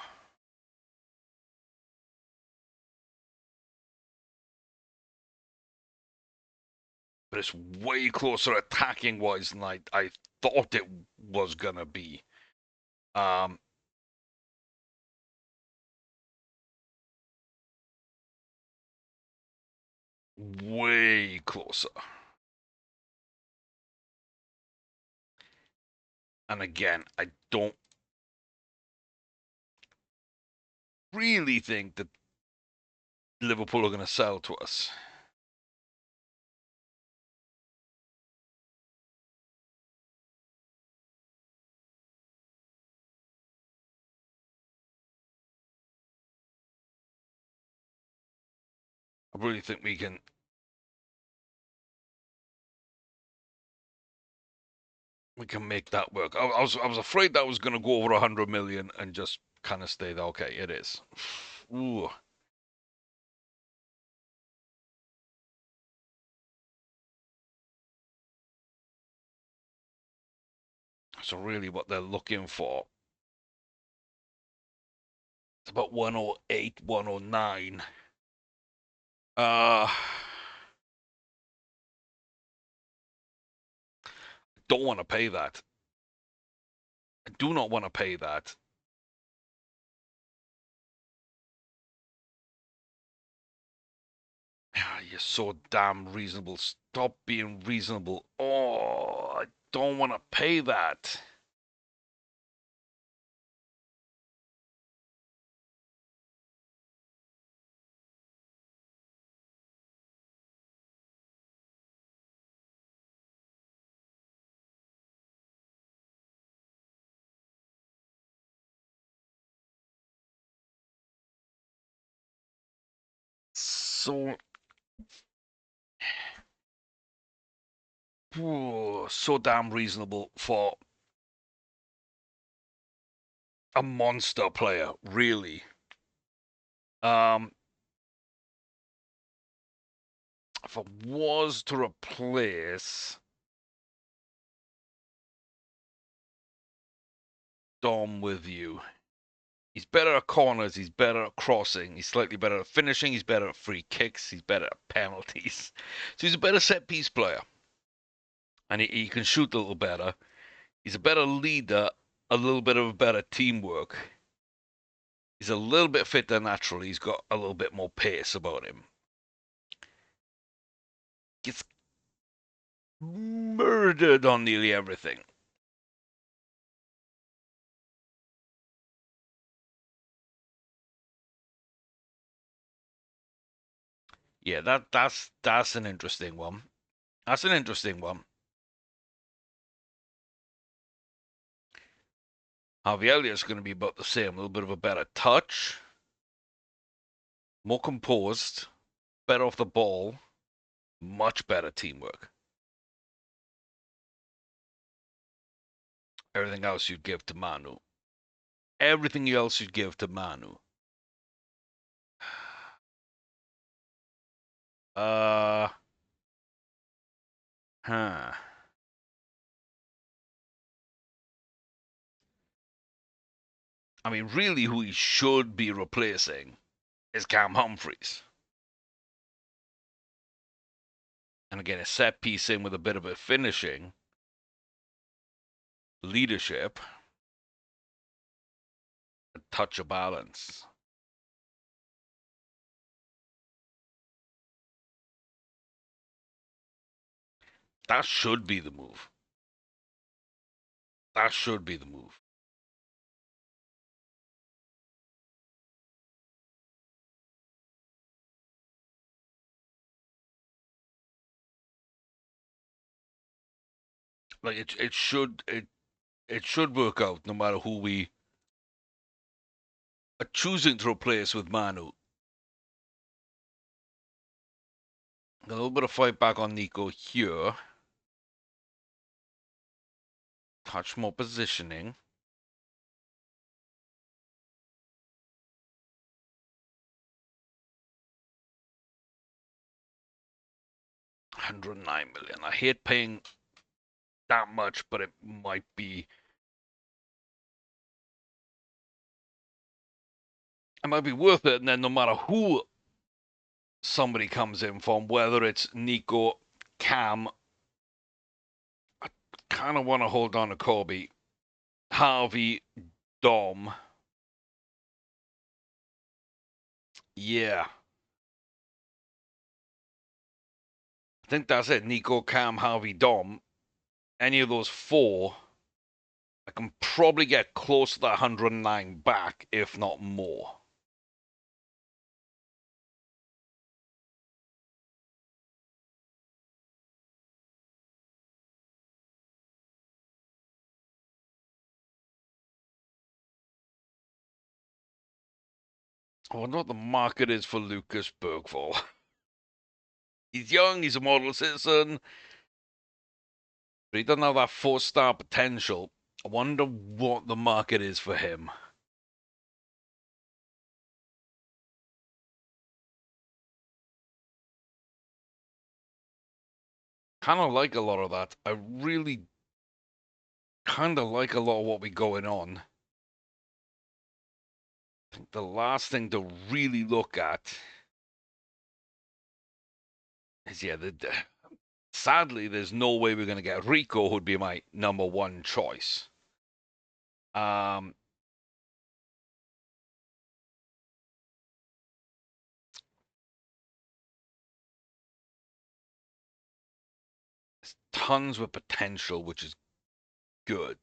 But it's way closer attacking wise than I thought it was gonna be. Um, Way closer. And again, I don't really think that Liverpool are gonna sell to us. I really think we can make that work. I was afraid that was going to go over 100 million and just kind of stay there. Okay, it is. Ooh. So really, what they're looking for, it's about 108, 109. Don't want to pay that. I do not want to pay that. You're so damn reasonable. Stop being reasonable. Oh, I don't want to pay that. So, so damn reasonable for a monster player, really. Um, if I was to replace Dom with you, he's better at corners, he's better at crossing, he's slightly better at finishing, he's better at free kicks, he's better at penalties. So he's a better set piece player. And he can shoot a little better. He's a better leader, a little bit of a better teamwork. He's a little bit fitter naturally, he's got a little bit more pace about him. Gets murdered on nearly everything. Yeah, that's an interesting one. That's an interesting one. Harvey Elliott's going to be about the same. A little bit of a better touch, more composed, better off the ball, much better teamwork. Everything else you'd give to Manu. Everything else you'd give to Manu. Uh, huh. I mean, really, who he should be replacing is Cam Humphreys. And again, a set piece in with a bit of a finishing, leadership, a touch of balance. That should be the move. That should be the move. Like it should work out no matter who we are choosing to replace with Manu. A little bit of fight back on Nico here. Touch more positioning. $109 million. I hate paying that much, but it might be. It might be worth it, and then no matter who somebody comes in from, whether it's Nico, Cam, I kind of want to hold on to Kobe, Harvey, Dom. Yeah. I think that's it. Nico, Cam, Harvey, Dom. Any of those four, I can probably get close to that 109 back, if not more. I wonder what the market is for Lucas Bergvall. He's young, he's a model citizen, but he doesn't have that 4-star potential. I wonder what the market is for him. Kind of like a lot of that. I really kind of like a lot of what we going on. I think the last thing to really look at is, yeah, sadly, there's no way we're going to get Rico, who'd be my number one choice. There's tons with potential, which is good.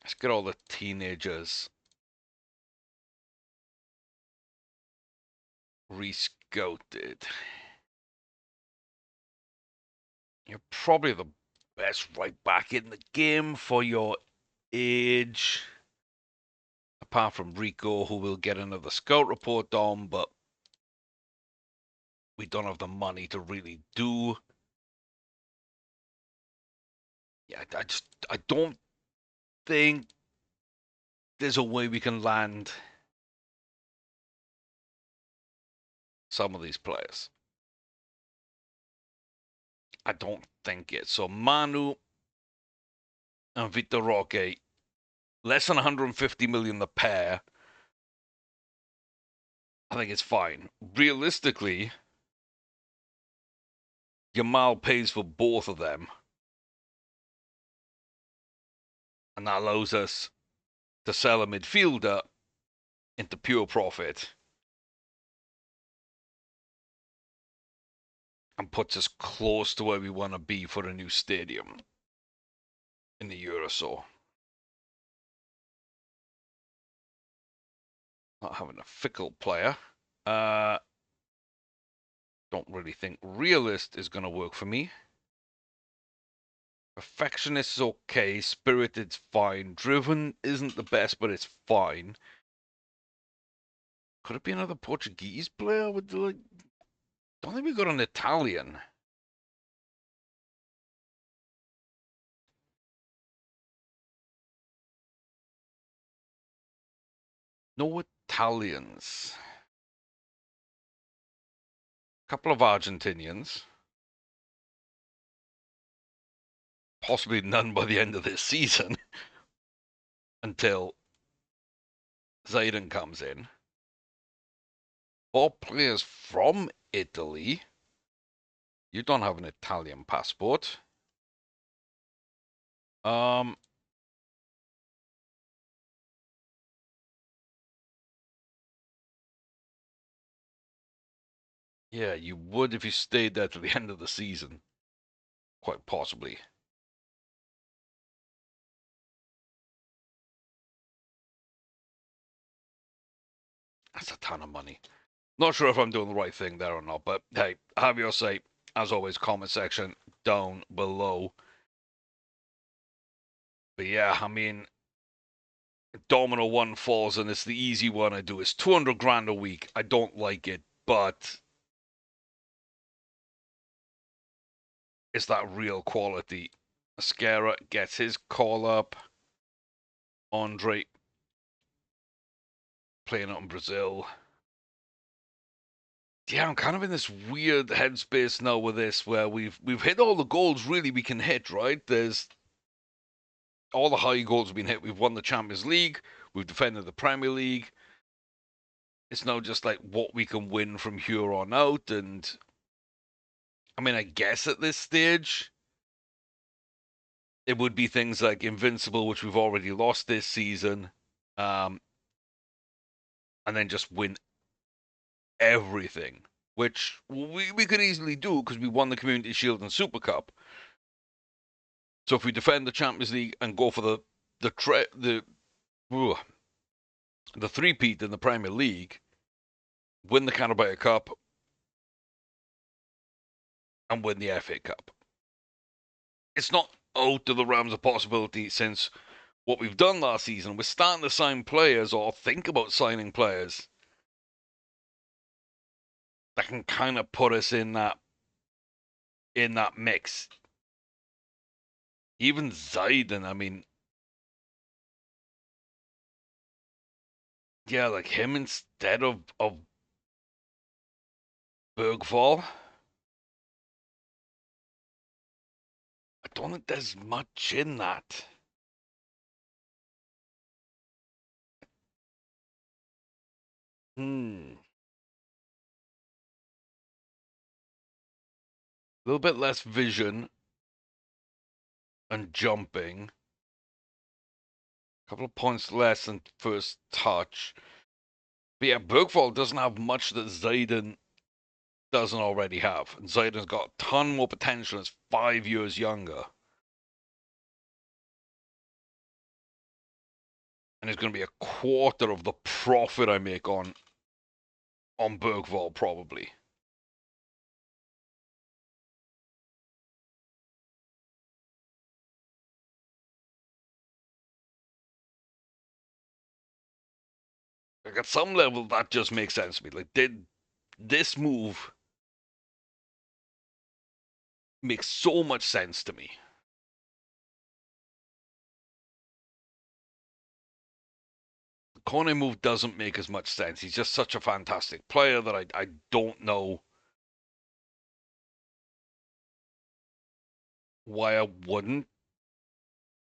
Let's get all the teenagers re-scouted. You're probably the best right back in the game for your age. Apart from Rico, who will get another scout report on, but we don't have the money to really do. Yeah, I don't think there's a way we can land some of these players. I don't think it. So Manu and Vitor Roque, less than 150 million the pair. I think it's fine. Realistically, Yamal pays for both of them. And that allows us to sell a midfielder into pure profit. And puts us close to where we want to be for a new stadium in a year or so. Not having a fickle player. Don't really think realist is going to work for me. Perfectionist is okay. Spirited's fine. Driven isn't the best, but it's fine. Could it be another Portuguese player? With like, don't think we got an Italian. No Italians. Couple of Argentinians. Possibly none by the end of this season. Until Zayden comes in. 4 players from Italy. You don't have an Italian passport. Yeah, you would if you stayed there to the end of the season. quite possibly. That's a ton of money. Not sure if I'm doing the right thing there or not, but hey, have your say. As always, comment section down below. But yeah, I mean, Domino 1 falls and it's the easy one I do. It's 200 grand a week. I don't like it, but it's that real quality. Mascara gets his call up. Andre playing out in Brazil. Yeah, I'm kind of in this weird headspace now with this, where we've hit all the goals really we can hit, right? There's all the high goals have been hit. We've won the Champions League. We've defended the Premier League. It's now just like what we can win from here on out. And I mean, I guess at this stage, it would be things like Invincible, which we've already lost this season, and then just win everything, which we could easily do because we won the Community Shield and Super Cup. So if we defend the Champions League and go for the three-peat in the Premier League, win the Carabao Cup, and win the FA Cup, it's not out of the realms of possibility since what we've done last season. We're starting to sign players or think about signing players that can kind of put us in that mix. Even Zayden, I mean, yeah, like him instead of Bergvall. I don't think there's much in that. A little bit less vision and jumping. A couple of points less than first touch. But yeah, Bergvall doesn't have much that Zayden doesn't already have. And Zayden's got a ton more potential. It's 5 years younger. And it's going to be a quarter of the profit I make on Bergvall, probably. Like at some level, that just makes sense to me. Like, this move makes so much sense to me. The Kone move doesn't make as much sense. He's just such a fantastic player that I don't know why I wouldn't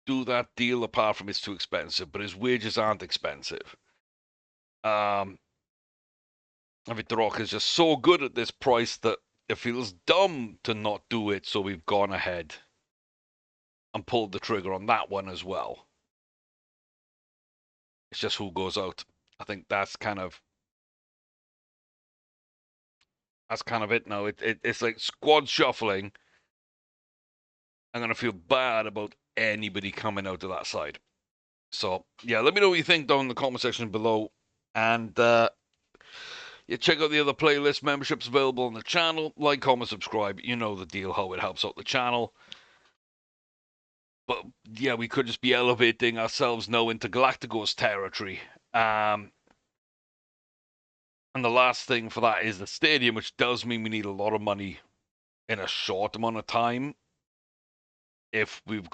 do that deal, apart from it's too expensive. But his wages aren't expensive. I think the Rock is just so good at this price that it feels dumb to not do it. So we've gone ahead and pulled the trigger on that one as well. It's just who goes out. I think that's kind of it now. It's like squad shuffling. I'm gonna feel bad about anybody coming out of that side. So yeah, let me know what you think down in the comment section below, and yeah, check out the other playlist memberships available on the channel. Like, comment, subscribe. You know the deal. How it helps out the channel. But yeah, we could just be elevating ourselves now into Galacticos territory. And the last thing for that is the stadium, which does mean we need a lot of money in a short amount of time. If we're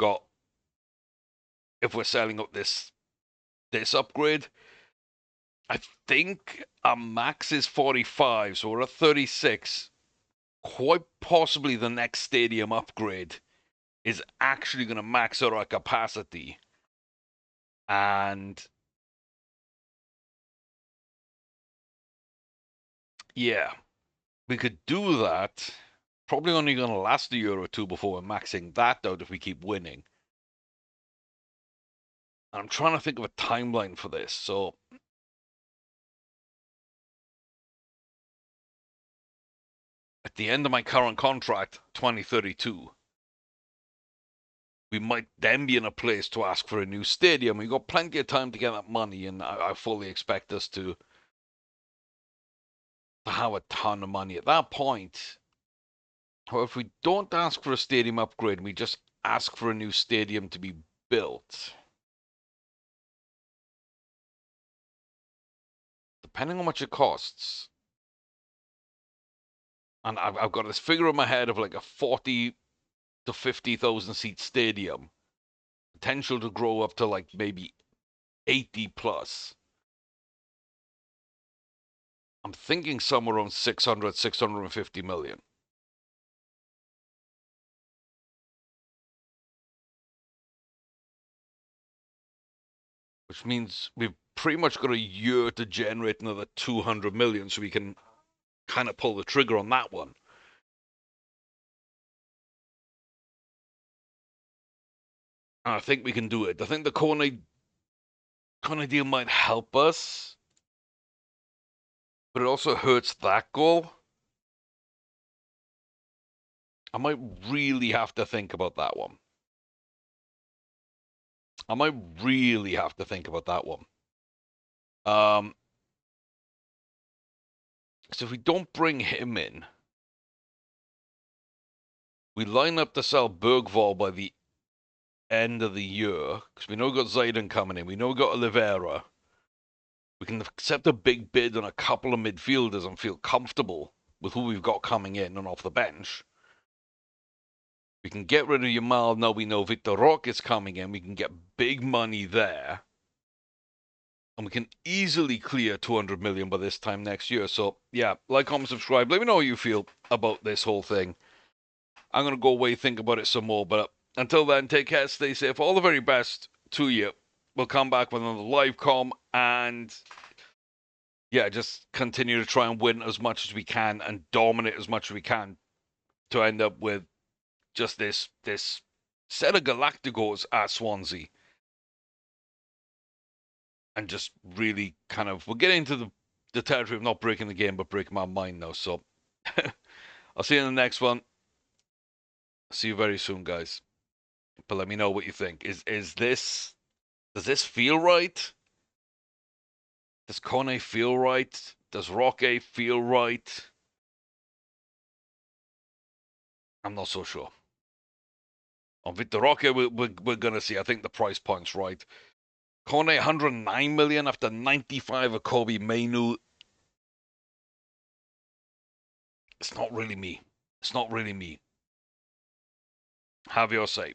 selling up this upgrade, I think our max is 45, so we're at 36. Quite possibly the next stadium upgrade is actually going to max out our capacity. And yeah, we could do that. Probably only going to last a year or two before we're maxing that out if we keep winning. And I'm trying to think of a timeline for this. So at the end of my current contract, 2032, we might then be in a place to ask for a new stadium. We've got plenty of time to get that money, and I fully expect us to have a ton of money at that point. However, if we don't ask for a stadium upgrade, we just ask for a new stadium to be built, depending on how much it costs, and I've got this figure in my head of like a 40 to 50,000 seat stadium, potential to grow up to like maybe 80 plus. I'm thinking somewhere around 650 million. Which means we've pretty much got a year to generate another 200 million so we can kind of pull the trigger on that one. And I think we can do it. I think the Kone deal might help us, but it also hurts that goal. I might really have to think about that one. So if we don't bring him in, we line up to sell Bergvall by the end of the year, because we know we've got Zayden coming in, we know we've got Oliveira. We can accept a big bid on a couple of midfielders and feel comfortable with who we've got coming in and off the bench. We can get rid of Yamal now we know Victor Roque is coming in. We can get big money there. And we can easily clear 200 million by this time next year. So, yeah, like, comment, subscribe. Let me know how you feel about this whole thing. I'm going to go away, think about it some more. But until then, take care, stay safe. All the very best to you. We'll come back with another live com, and yeah, just continue to try and win as much as we can and dominate as much as we can to end up with just this set of Galacticos at Swansea. And just really kind of, we're getting into the territory of not breaking the game, but breaking my mind now. So I'll see you in the next one. See you very soon, guys. But let me know what you think. Does this feel right? Does Kone feel right? Does Roque feel right? I'm not so sure. On Victor Roque, we're going to see. I think the price point's right. Kone, 109 million after 95 of Kobe Mainu. It's not really me. Have your say.